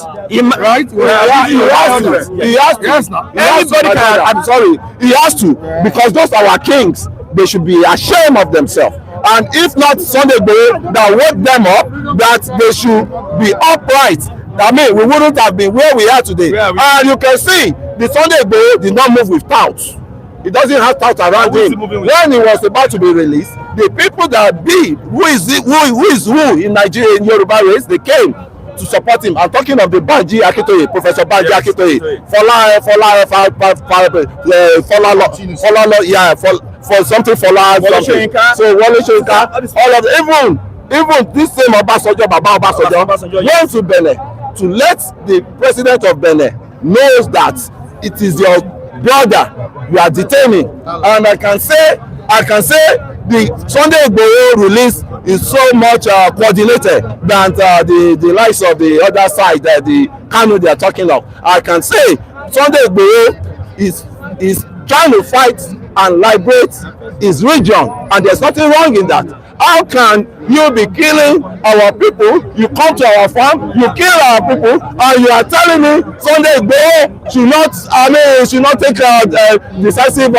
Right? He has to. Everybody can. I'm sorry. He has to, because those are our kings. They should be ashamed of themselves. And if not Sunday Igboho that woke them up, that they should be upright. I mean, we wouldn't have been where we are today. And you can see the Sunday Igboho did not move with touts. He doesn't have touts around him. When he was about to be released, the people that be who is who in Nigeria, in Yoruba race, they came to support him. I'm talking of the Banji Akintoye, Professor Banji Akintoye, for something for life. So Wole Soyinka, all of them, even this same Obasanjo, Baba Obasanjo, went to Benin to let the president of Benin knows that it is your brother you are detaining. And I can say the Sunday Igboho release is so much coordinated than the likes of the other side, the Kanu they are talking of. I can say Sunday Igboho is trying to fight and liberate his region, and there's nothing wrong in that. How can you be killing our people? You come to our farm, you kill our people, and you are telling me Sunday Igboho should not take a decisive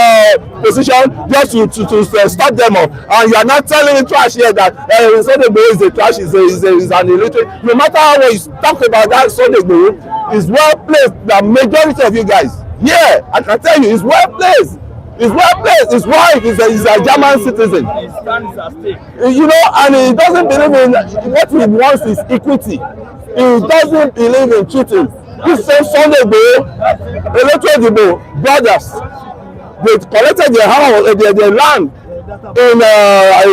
position just to stop them up. And you are not telling me trash here that Sunday Igboho is a trash, is an illiterate. No matter how you talk about that, Sunday Igboho is well placed. The majority of you guys, yeah, I can tell you, is well placed. He's well placed. His wife is a German citizen. You know, and he doesn't believe in what he wants is equity. He doesn't believe in cheating. This same Sunday Igboho, elected brothers, they collected their house, their land in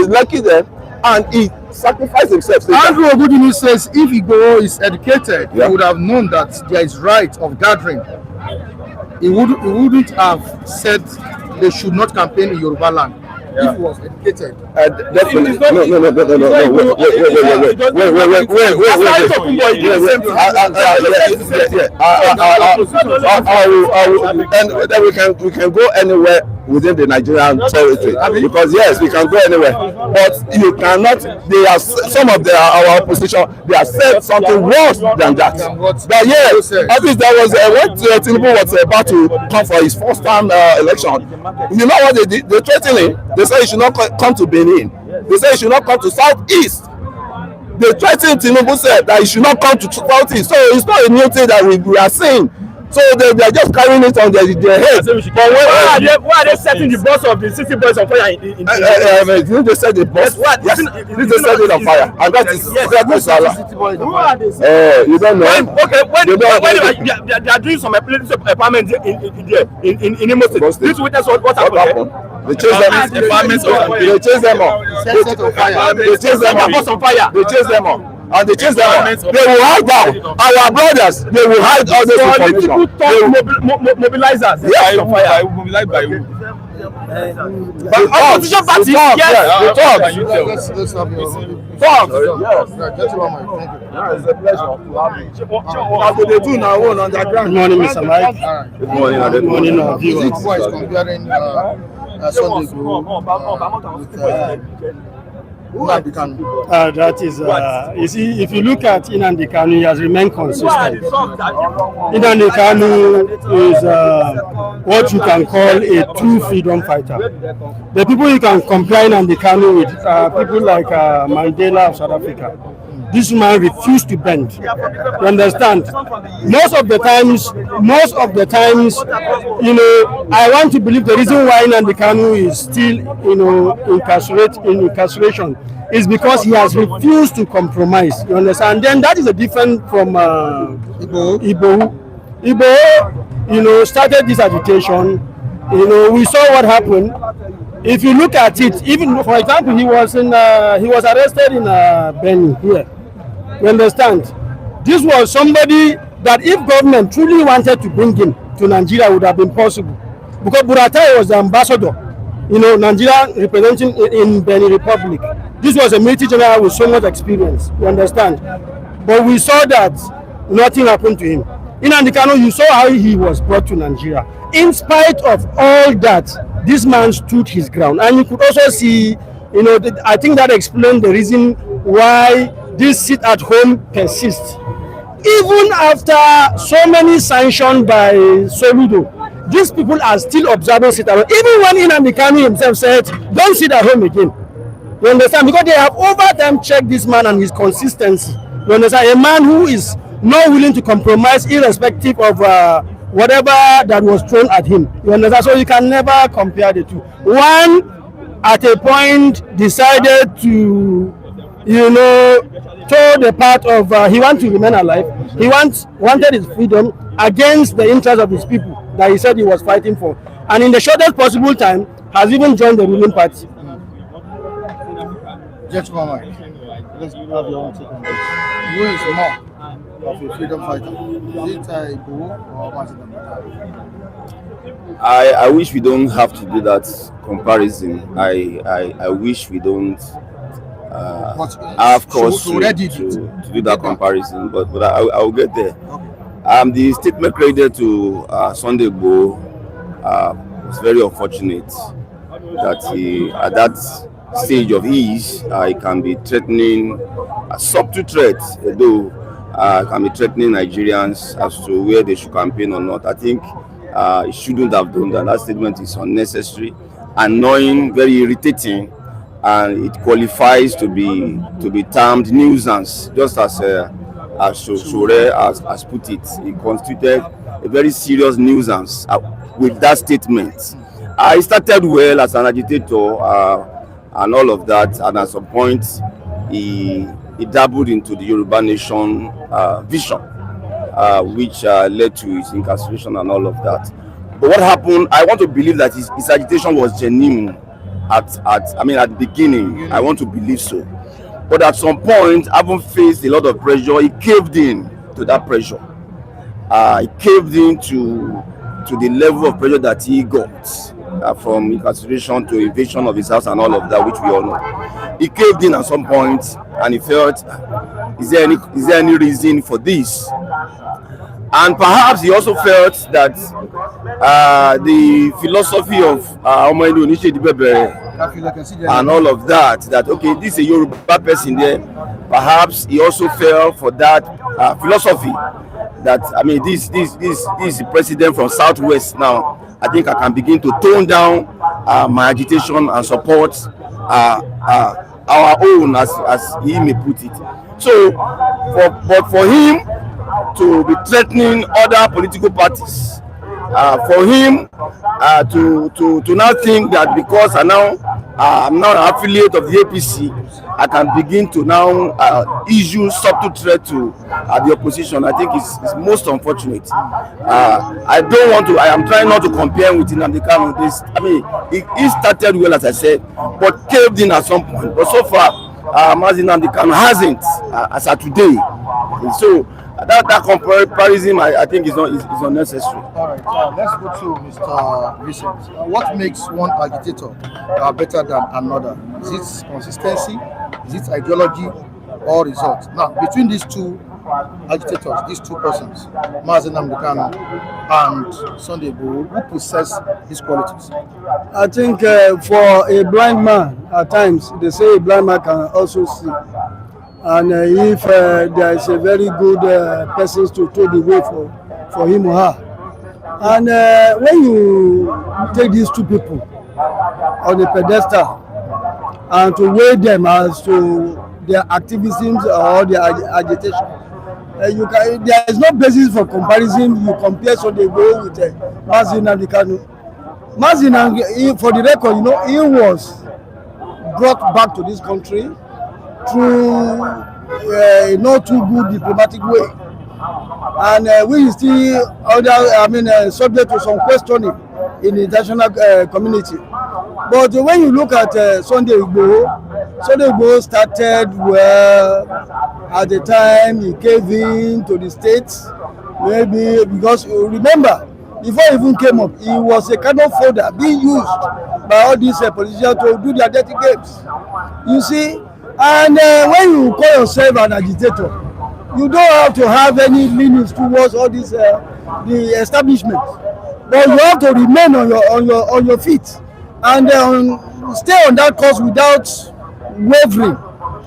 Lekki there, and he sacrificed himself. Andrew Ogudini says if Igboho is educated, he would have known that there is right of gathering. He wouldn't have said they should not campaign in Yoruba land if he was educated. Definitely. No. And then we can go anywhere within the Nigerian territory, because yes, we can go anywhere, but you cannot. They are some of our opposition. They have said something worse than that. But yes, at least there was when Tinubu was about to come for his first time election. You know what they did? They threatened him. They said he should not come to Benin. They said he should not come to Southeast. They threatened Tinubu, said that he should not come to Southeast. So it's not a new thing that we are seeing. So they are just carrying it on their head. But why are they setting the boss of the city boys on fire? Didn't they set the boss? Yes. Didn't they set it on fire? And that is who are they? You don't know. When they are doing some apartments in Imo State. This witness what happened? They chase them. They chase them up. They chase them up. They chase them up. And they chase them out. They will hide down. Our brothers, they will hide all this information. Mobilizers. Yes, on fire. Mobilized by who? Opposition parties. Yes. Let's have your talk. Yes. It's a pleasure. They do now on underground. Good morning, Mr. Mike. Good morning. Good morning, viewers. Comparing Sunday Igboho with Nnamdi Kanu. That is, you see, if you look at Nnamdi Kanu, he has remained consistent. Nnamdi Kanu is what you can call a true freedom fighter. The people you can compare Nnamdi Kanu with people like Mandela of South Africa. This man refused to bend. You understand? Most of the times, you know, I want to believe the reason why Nnamdi Kanu is still, you know, incarceration is because he has refused to compromise. You understand? And then that is a different from Igboho. Igboho, you know, started this agitation. You know, we saw what happened. If you look at it, even for example, he was arrested in Benin here. You understand? This was somebody that if government truly wanted to bring him to Nigeria, would have been possible. Because Buratai was the ambassador, you know, Nigeria representing in Benin Republic. This was a military general with so much experience, you understand? But we saw that nothing happened to him. Nnamdi Kanu, you saw how he was brought to Nigeria. In spite of all that, this man stood his ground. And you could also see, you know, I think that explained the reason why this sit at home persists. Even after so many sanctioned by Soludo, these people are still observing sit at home. Even when Nnamdi Kanu himself said, don't sit at home again. You understand? Because they have over time checked this man and his consistency. You understand? A man who is not willing to compromise irrespective of whatever that was thrown at him. You understand? So you can never compare the two. One, at a point, decided to, you know, toe the path of he wanted to remain alive. He wanted his freedom against the interests of his people that he said he was fighting for. And in the shortest possible time, has even joined the ruling party. Just one minute. Let's have your own take on this. Who is more of a freedom fighter? Is it Igboho or Kanu? I wish we don't have to do that comparison. I wish we don't have cause to do that comparison, but I'll get there. Okay. The statement credited to Sunday Igboho was very unfortunate that he, at that stage of his, it can be threatening, a subtle threat, though can be threatening Nigerians as to where they should campaign or not. I think it shouldn't have done that. That statement is unnecessary, annoying, very irritating, and it qualifies to be termed nuisance, just as Sowore has put it. He constituted a very serious nuisance with that statement. He started well as an agitator and all of that, and at some point he dabbled into the Yoruba nation vision, which led to his incarceration and all of that. But what happened, I want to believe that his agitation was genuine at the beginning. I want to believe so. But at some point, having faced a lot of pressure, he caved in to that pressure. He caved in to the level of pressure that he got. From incarceration to invasion of his house and all of that, which we all know. He caved in at some point and he felt, is there any reason for this? And perhaps he also felt that the philosophy of Omoyele Sowore and all of that okay, this is a Yoruba person there. Perhaps he also fell for that philosophy that, I mean, this is the president from Southwest now. I think I can begin to tone down my agitation and support our own, as he may put it. So, but for him to be threatening other political parties, for him to now think that because I'm now an affiliate of the APC, I can begin to now issue subtle threat to the opposition. I think it's most unfortunate. I am trying not to compare with Nnamdi Kanu. He started well, as I said, but caved in at some point. But so far, Nnamdi Kanu hasn't, as of today. So that comparison, I think, is unnecessary. All right, let's go to Mr. Vincent. What makes one agitator better than another? Is it consistency? Is it ideology or results? Now, between these two agitators, these two persons, Nnamdi Kanu and Sunday Igboho, who possess these qualities? I think for a blind man, at times, they say a blind man can also see. And if there is a very good person to throw the way for him or her. And when you take these two people on the pedestal and to weigh them as to their activism or their agitation, there is no basis for comparison. You compare Sunday Igboho with Nnamdi Kanu. Nnamdi, for the record, he was brought back to this country through not too good diplomatic way, and we still subject to some questioning in the international community. But when you look at Sunday Igboho started well. At the time he came in to the States, maybe because remember, before he even came up, he was a kind of folder being used by all these politicians to do their dirty games. You see, and when you call yourself an agitator, you don't have to have any leanings towards all this the establishment, but you have to remain on your feet and stay on that course without wavering.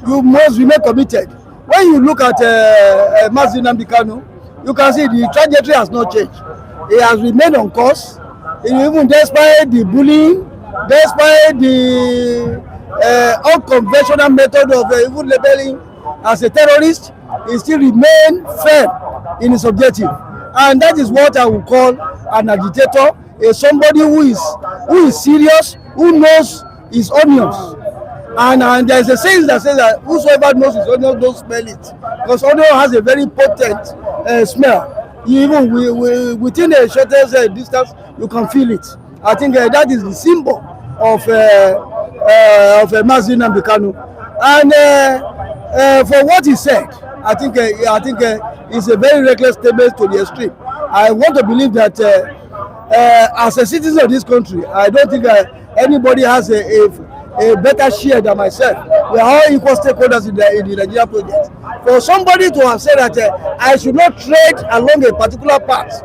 You must remain committed. When you look at Nnamdi Kanu, you can see the trajectory has not changed. He has remained on course, even despite the bullying, despite the unconventional method of even labeling as a terrorist. He still remain firm in his objective, and that is what I would call an agitator, somebody who is serious, who knows his onions. And there's a saying that says that whosoever knows his onions don't smell it, because onion has a very potent smell. Even within a shortest distance, you can feel it. I think that is the symbol of Nnamdi Kanu. And for what he said, I think it's a very reckless statement to the extreme. I want to believe that as a citizen of this country, I don't think anybody has a better share than myself. We are all equal stakeholders in the Nigeria project. For somebody to have said that I should not trade along a particular path,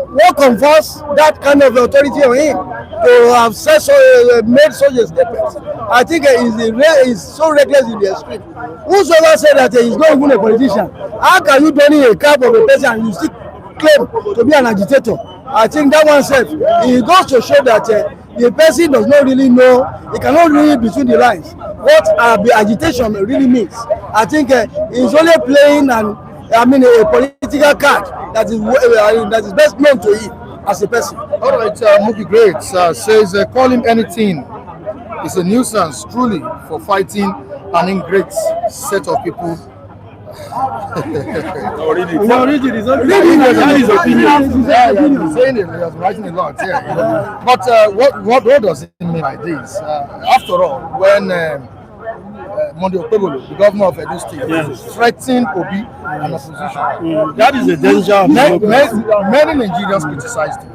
what confers that kind of authority on him to have said made such a statement? I think is so reckless in the extreme. Whosoever said that he's not even a politician, how can you donate a cap of a person and you still claim to be an agitator? I think that one said it goes to show that the person does not really know, he cannot read between the lines what agitation really means. I think he's only playing a political card that is best known to him as a person. All right, Muki Great says, call him anything. It's a nuisance, truly, for fighting an ingrate set of people. Read it. He's his opinion. He's saying it. He's writing a lot. Yeah. But what does it mean by this? After all, when Monday Okpebolo, the governor of Edo State, threatened Obi and opposition, that is a danger. Many Nigerians criticized him.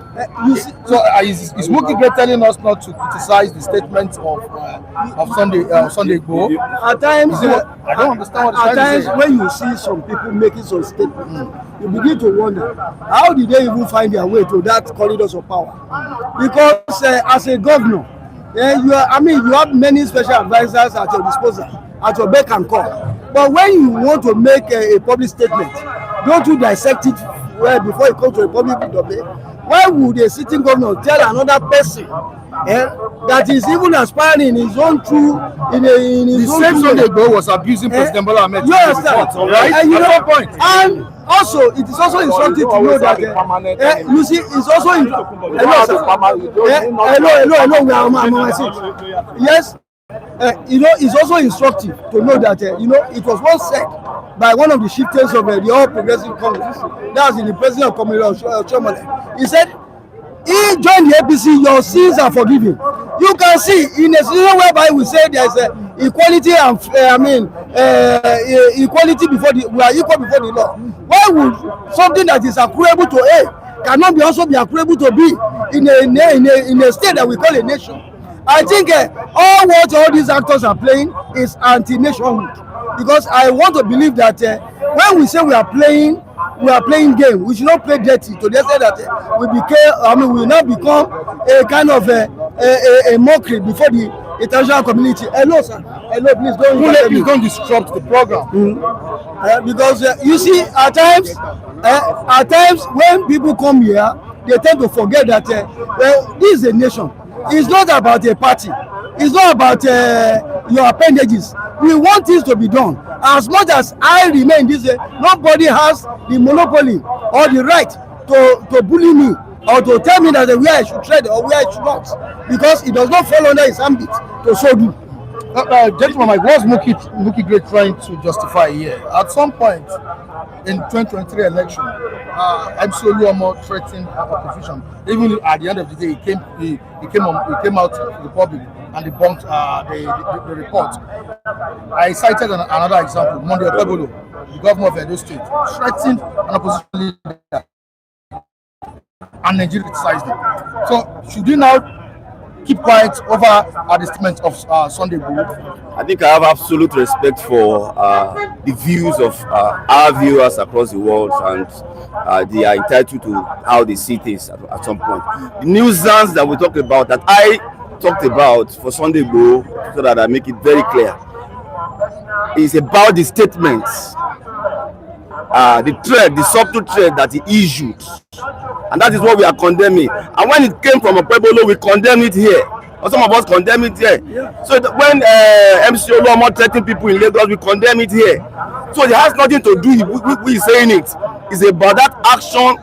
Is Muki Great telling us not to criticize the statement of Sunday Igboho? At times, I don't understand what at times when you see some people making some statements, you begin to wonder how did they even find their way to that corridors of power? Because as a governor, you have many special advisors at your disposal, at your beck and call. But when you want to make a public statement, don't you dissect it well before you come to a public domain? Why would a sitting governor tell another person that is even aspiring in his own true in his the own same true Sunday Igboho was abusing President Bola Ahmed Tinubu. You understand? Right? And, At some point. And also, it is also instructive to know that you see, it's also hello, we are on my seat. Yes. It's also instructive to know that it was once said by one of the chieftains of the All Progressive Congress, that was in the president of Omoyele. He said, he joined the APC, your sins are forgiven. You can see in a situation whereby we say there's equality and equality we are equal before the law. Why would something that is accruable to A cannot also be accruable to B in a state that we call a nation? I think all these actors are playing is anti-nationhood, because I want to believe that when we say we are playing game, we should not play dirty to the extent that we will not become a kind of a mockery before the international community. Hello, sir. Hello, please don't disrupt the program. Because you see, at times when people come here, they tend to forget that this is a nation. It's not about a party. It's not about your appendages. We want things to be done. As much as I remain this way, nobody has the monopoly or the right to bully me or to tell me that where I should tread or where I should not, because it does not fall under his ambit to so do. Gentlemen, was Muki Great trying to justify here? At some point in 2023 election, Him-Sowore threatened opposition. Even at the end of the day, he came out to the public and debunked the report. I cited another example, Monday Okpebolo, the governor of Edo State, threatened an opposition leader, and Nigeria criticized him. So should we now keep quiet over the statement of Sunday Igboho? I think I have absolute respect for the views of our viewers across the world, and they are entitled to how they see things at some point. The nuisance that we talked about, that I talked about for Sunday Igboho, so that I make it very clear, is about the statements, the subtle thread that he issued, and that is what we are condemning. And when it came from Okpebholo, we condemn it here. Or some of us condemn it here. Yeah. So when Him-Sowore threatening people in Lagos, we condemn it here. So it has nothing to do with we saying it. It's about that action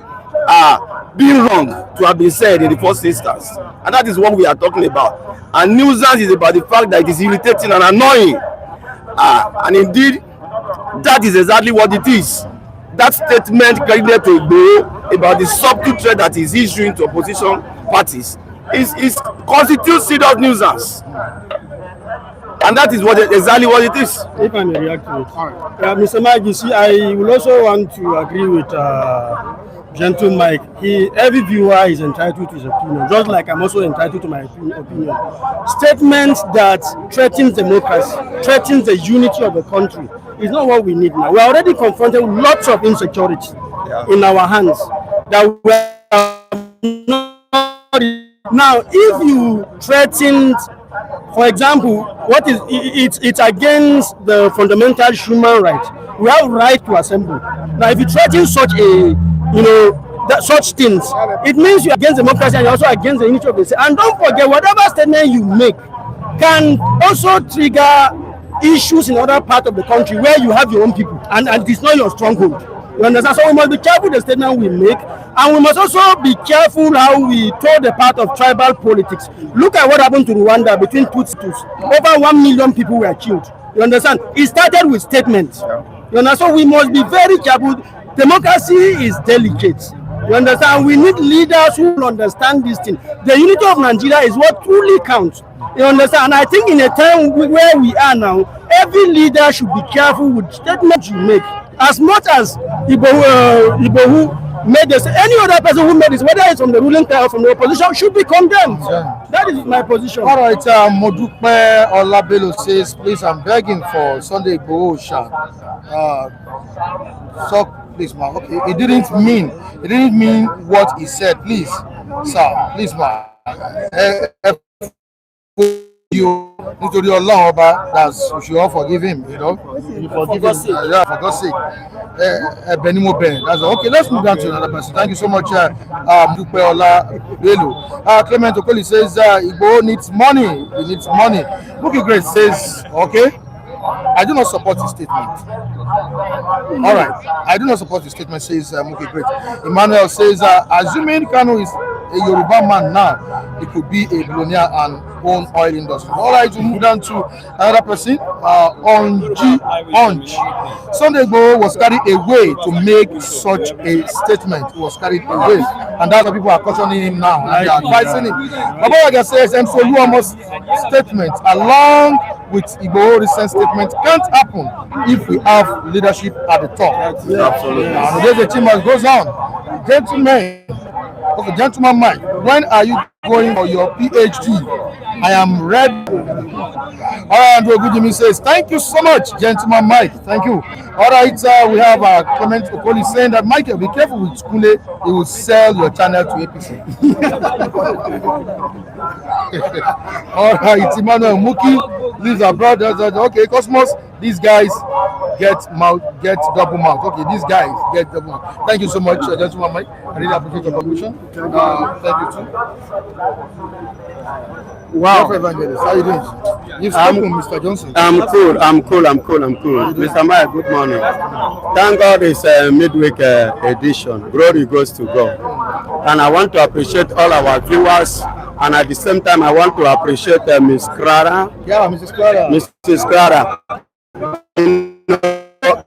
being wrong to have been said in the first instance. And that is what we are talking about. And nuisance is about the fact that it is irritating and annoying. And indeed, that is exactly what it is. That statement credited to Igboho about the subtle threat that is issuing to opposition parties is constitutes serious nuisance, and that is exactly what it is. If I may react to it, Mr. Mike, you see, I will also want to agree with Gentle Mike. Every viewer is entitled to his opinion, just like I'm also entitled to my opinion. Statements that threatens democracy, threatens the unity of the country, is not what we need now. We are already confronted with lots of insecurity in our hands that we are not. Now, if you threatened, for example, what is it's against the fundamental human right. We have right to assemble. Now, if you threaten such such things, it means you're against democracy and you're also against the unity of the state. And don't forget, whatever statement you make can also trigger issues in other parts of the country where you have your own people, and it's not your stronghold. You understand? So we must be careful the statement we make, and we must also be careful how we toe the path of tribal politics. Look at what happened to Rwanda between Tutsis. Over 1 million people were killed. You understand? It started with statements. You understand? So we must be very careful. Democracy is delicate. You understand? We need leaders who will understand this thing. The unity of Nigeria is what truly counts. You understand? And I think in a time where we are now, every leader should be careful with statements you make. As much as Igboho made this, any other person who made this, whether it's from the ruling class or from the opposition, should be condemned. Yeah. That is my position. All right, Modupe Olabelo says, please, I'm begging for Sunday Igboho. So please, ma. Okay, it didn't mean what he said. Please, sir, please, ma. You nítorí Ọlọ́run ọba, that's we should all forgive him, you forgive him, for God's sake. Ẹ̀bẹ̀ ni mo bẹ̀. That's all. Okay, let's move on to another person. Thank you so much, Modupe Olabelo. Clement Okoli says Igboho needs money. He needs money. Muki Grace says, okay, I do not support his statement. All right, I do not support his statement, says Muki Grace. Emmanuel says, assuming Kanu is a Yoruba man now, he could be a billionaire and own oil industry. All right, we move down to another person, Onj. Sunday Igboho was carried away to make such a statement. He was carried away, and that's why people are cautioning him now. And they are advising him. Babayaga says Him-Sowore+'s statement, along with Igboho recent statement, can't happen if we have leadership at the top. Absolutely. And the team goes on. Gentleman Mike, when are you going for your PhD? I am ready. All right, Andrew Ogujimi says, thank you so much, Gentleman Mike. Thank you. All right, we have Clement Okoli saying that, Michael, be careful with Skule. He will sell your channel to APC. All right, Emmanuel Muki, these are brothers. Okay, Cosmos, these guys get double mouth. Okay, these guys get double mouth. Thank you so much, Gentleman Mike. I really appreciate your contribution. Thank you too. Wow. Evangelist, how are you doing? You've spoken, Mr. Johnson. I'm cool. Mr. Mike, good morning. Thank God it's a midweek edition. Glory goes to God. And I want to appreciate all our viewers. And at the same time, I want to appreciate Ms. Clara. Yeah, Mrs. Clara. Mrs. Clara.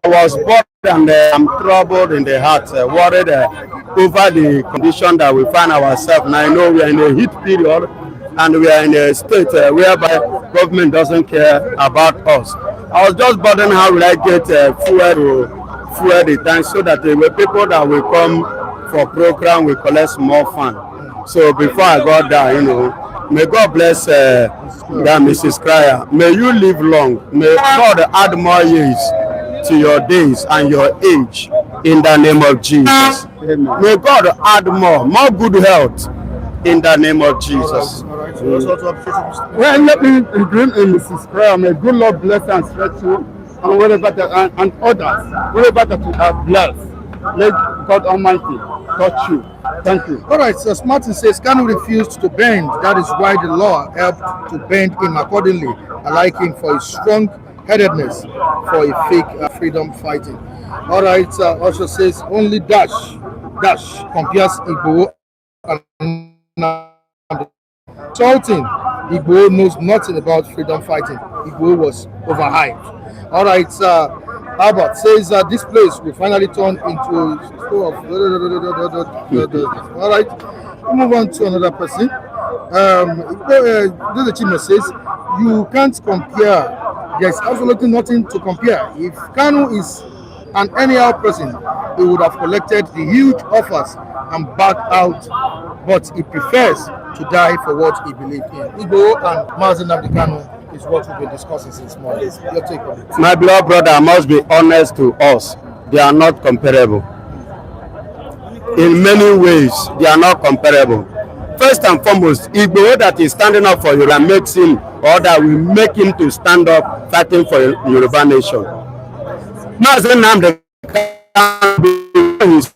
I was bored and I'm troubled in the heart, worried over the condition that we find ourselves. And I know we are in a heat period and we are in a state whereby government doesn't care about us. I was just bothering how will I get fuel the tank so that the people that will come for program will collect more fund. So before I got there, May God bless Mrs. Cryer. May you live long. May God add more years to your days and your age in the name of Jesus. Amen. May God add more good health in the name of Jesus. All right. Well, let me dream in Mrs. Cryer. May good Lord bless and stretch you and wherever and others, wherever that you are blessed. Let God Almighty touch you. Thank you. All right, so Martin says Kanu refused to bend. That is why the law helped to bend him accordingly. I like him for his strong-headedness for a fake freedom fighting. All right, also says only Dash compares Igboho and insulting. Igboho knows nothing about freedom fighting. Igboho was overhyped. All right, Albert says this place will finally turn into school of. All right, we'll move on to another person. The Chima says you can't compare. There's absolutely nothing to compare. If Kanu is an anyhow person, he would have collected the huge offers and backed out, but he prefers to die for what he believes in. Igboho and Nnamdi Kanu is what we've been discussing since morning. Your take on it. My beloved brother, I must be honest to us. They are not comparable. In many ways, they are not comparable. First and foremost, Igboho that is standing up for Yoruba makes him, or that will make him to stand up fighting for Yoruba nation. Nnamdi Kanu,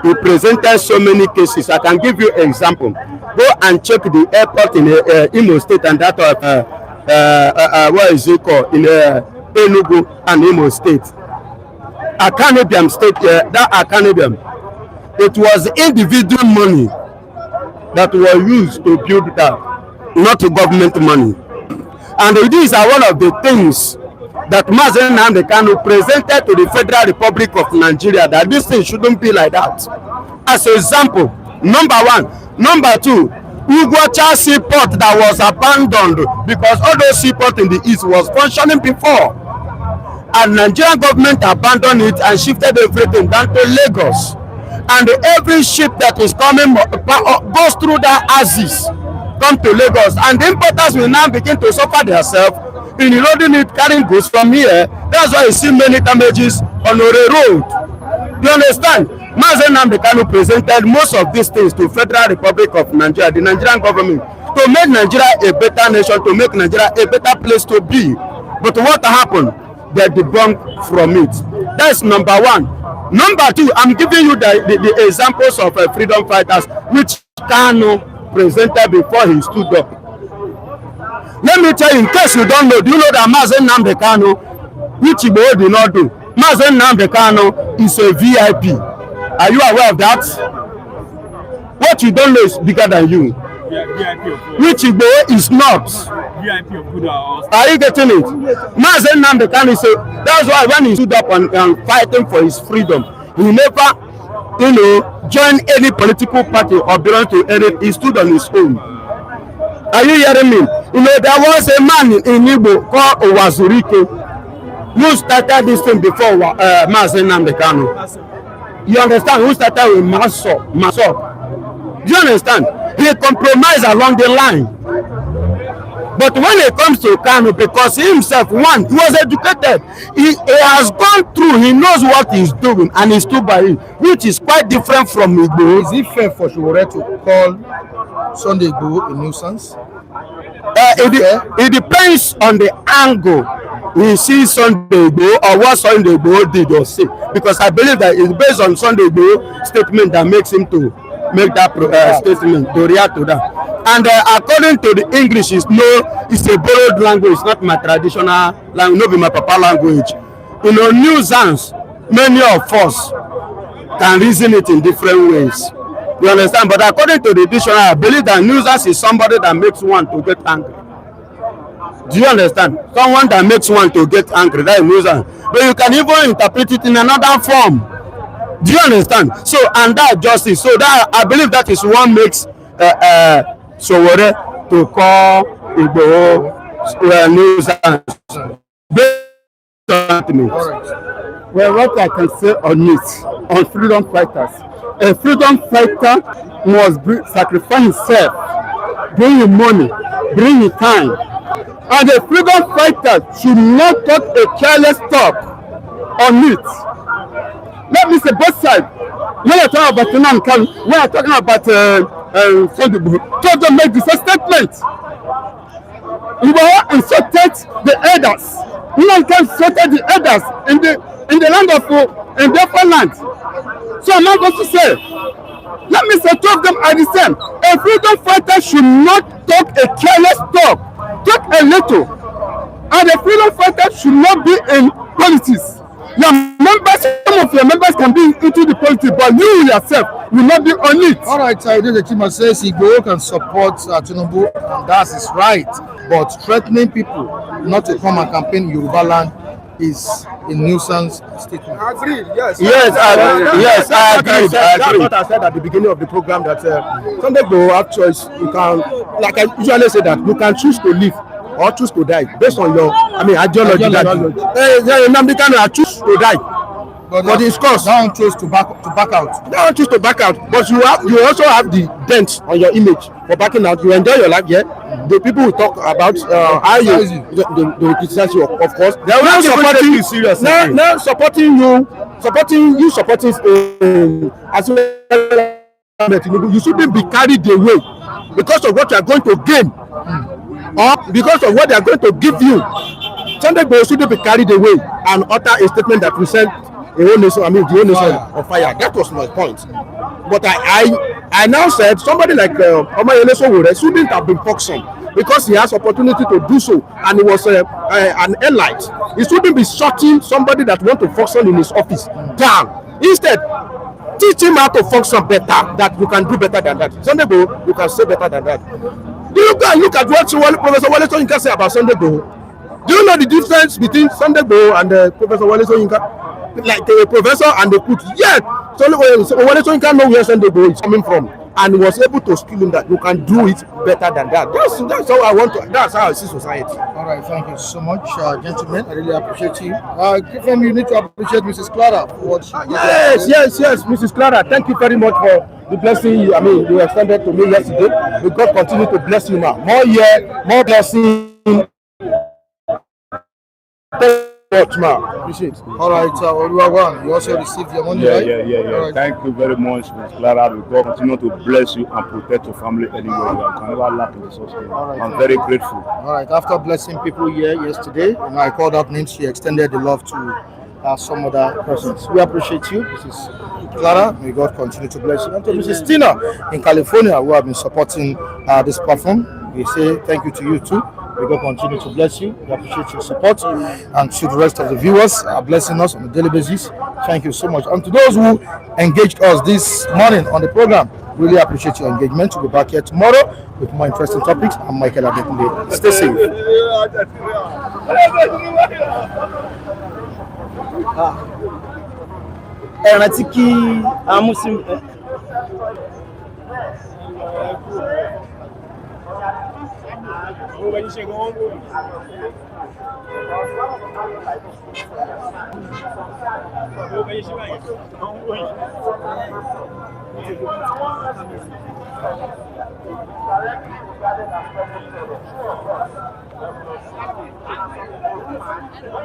he presented so many cases. I can give you an example. Go and check the airport in Imo State and that of what is it called in Enugu and Imo State. Akanibiam State, that Akanibiam, it was individual money that were used to build that, not government money. And these are one of the things that Nnamdi Kanu presented to the Federal Republic of Nigeria, that this thing shouldn't be like that. As an example, number one. Number two, Ugwacha seaport that was abandoned because all those seaports in the east was functioning before. And Nigerian government abandoned it and shifted everything down to Lagos. And every ship that is coming goes through that axis, come to Lagos. And the importers will now begin to suffer themselves in loading it, carrying goods from here. That's why you see many damages on the road. You understand? Nnamdi Kanu presented most of these things to Federal Republic of Nigeria, the Nigerian government, to make Nigeria a better nation, to make Nigeria a better place to be. But what happened? They debunked from it. That's number one. Number two, I'm giving you the examples of freedom fighters which Kanu presented before he stood up. Let me tell you, in case you don't know, do you know that Nnamdi Kanu, which Igboho did not do? Nnamdi Kanu is a VIP. Are you aware of that? What you don't know is bigger than you. Which Igboho is not. VIP of good. Are you getting it? Nnamdi Kanu is that's why when he stood up and fighting for his freedom, he never, joined any political party or belong to any. He stood on his own. Are you hearing me? There was a man in Igbo called Owazurike who started this thing before Nnamdi Kanu. You understand? Who started with Masop? Do you understand? He compromised along the line. But when it comes to Kanu, because he himself, one, he was educated. He has gone through, he knows what he's doing, and he stood by it, which is quite different from Igboho. Is it fair for Sowore to call Sunday Igboho a nuisance? It depends on the angle we see Sunday Igboho or what Sunday Igboho did or say. Because I believe that it's based on Sunday Igboho statement that makes him to make that statement, to react to that. And according to the English, it's a borrowed language. It's not my traditional language, not my papa language. Nuisance, many of us can reason it in different ways. You understand? But according to the dictionary, I believe that nuisance is somebody that makes one to get angry. Do you understand? Someone that makes one to get angry, that is nuisance. But you can even interpret it in another form. Do you understand? So, and that justice. So that I believe that is what makes Sowore to call Igboho nuisance. Well, what I can say on it, on freedom fighters, a freedom fighter must sacrifice himself bring in money, bring in time. And the freedom fighters should not talk a careless talk on it. Let me say both sides. When I talk about Nnamdi Kanu, when I talking about Sunday Igboho, told them make this a statement. Igboho insulted the elders. Nnamdi Kanu insulted the elders in the land of in their land. So I'm not going to say. Let me say two of them are the same. A freedom fighter should not talk a careless talk. Talk a little. And a freedom fighter should not be in politics. Your members, some of your members can be into the politics, but you yourself will not be on it. All right, the Chima says Igboho can support Tinubu, and that's his right. But threatening people not to come and campaign in Yoruba land is a nuisance statement. Agreed, yes. Yes, I agree. That's what I said at the beginning of the program, that Sunday Igboho have choice. You can, like I usually say, that you can choose to live or choose to die based on your, ideology. Nnamdi Kanu, I choose to die. But it's cost. Don't choose to back out. Don't choose to back out. But you also have the dent on your image for backing out. You enjoy your life, yeah. The people who talk about how you they criticize you, of course. They are not supporting you seriously. Now supporting as well. You shouldn't be carried away because of what you are going to gain, or because of what they are going to give you. Sunday Igboho shouldn't be carried away and utter a statement that present the whole nation on fire. That was my point. But I now said somebody like Omoyele Sowore shouldn't have been auctioned because he has opportunity to do so, and he was an elite. He shouldn't be shutting somebody that want to function in his office down. Instead, teach him how to function better, that you can do better than that. Sunday Igboho, you can say better than that. Do you go and look at what Professor Wole Soyinka say about Sunday Igboho? Do you know the difference between Sunday Igboho and Professor Wole Soyinka? Like a professor and a coach. Yeah, so Wole Soyinka know where Sunday Igboho is coming from, and was able to skill him that you can do it better than that. That's how I want to. That's how I see society. All right, thank you so much, gentlemen. I really appreciate you. From you need to appreciate Mrs. Clara for what she Yes, Mrs. Clara. Thank you very much for the blessing you extended to me yesterday. May God continue to bless you now. More year, more blessing. Appreciate it. All right, you also received your money, right? Yeah. Right. Thank you very much, Ms. Clara. May God continue to bless you and protect your family anywhere. You can never lack in the society. Right, I'm very grateful. All right, after blessing people here yesterday, I called out names. She extended the love to some other persons. We appreciate you. This is Clara. May God continue to bless you. And to Mrs. Tina in California, who have been supporting this platform, we say thank you to you too. May God continue to bless you. We appreciate your support. And to the rest of the viewers are blessing us on a daily basis, thank you so much. And to those who engaged us this morning on the program, really appreciate your engagement. We'll be back here tomorrow with more interesting topics. I'm Michael Adekunle. Stay safe. Rántí kí a Muslim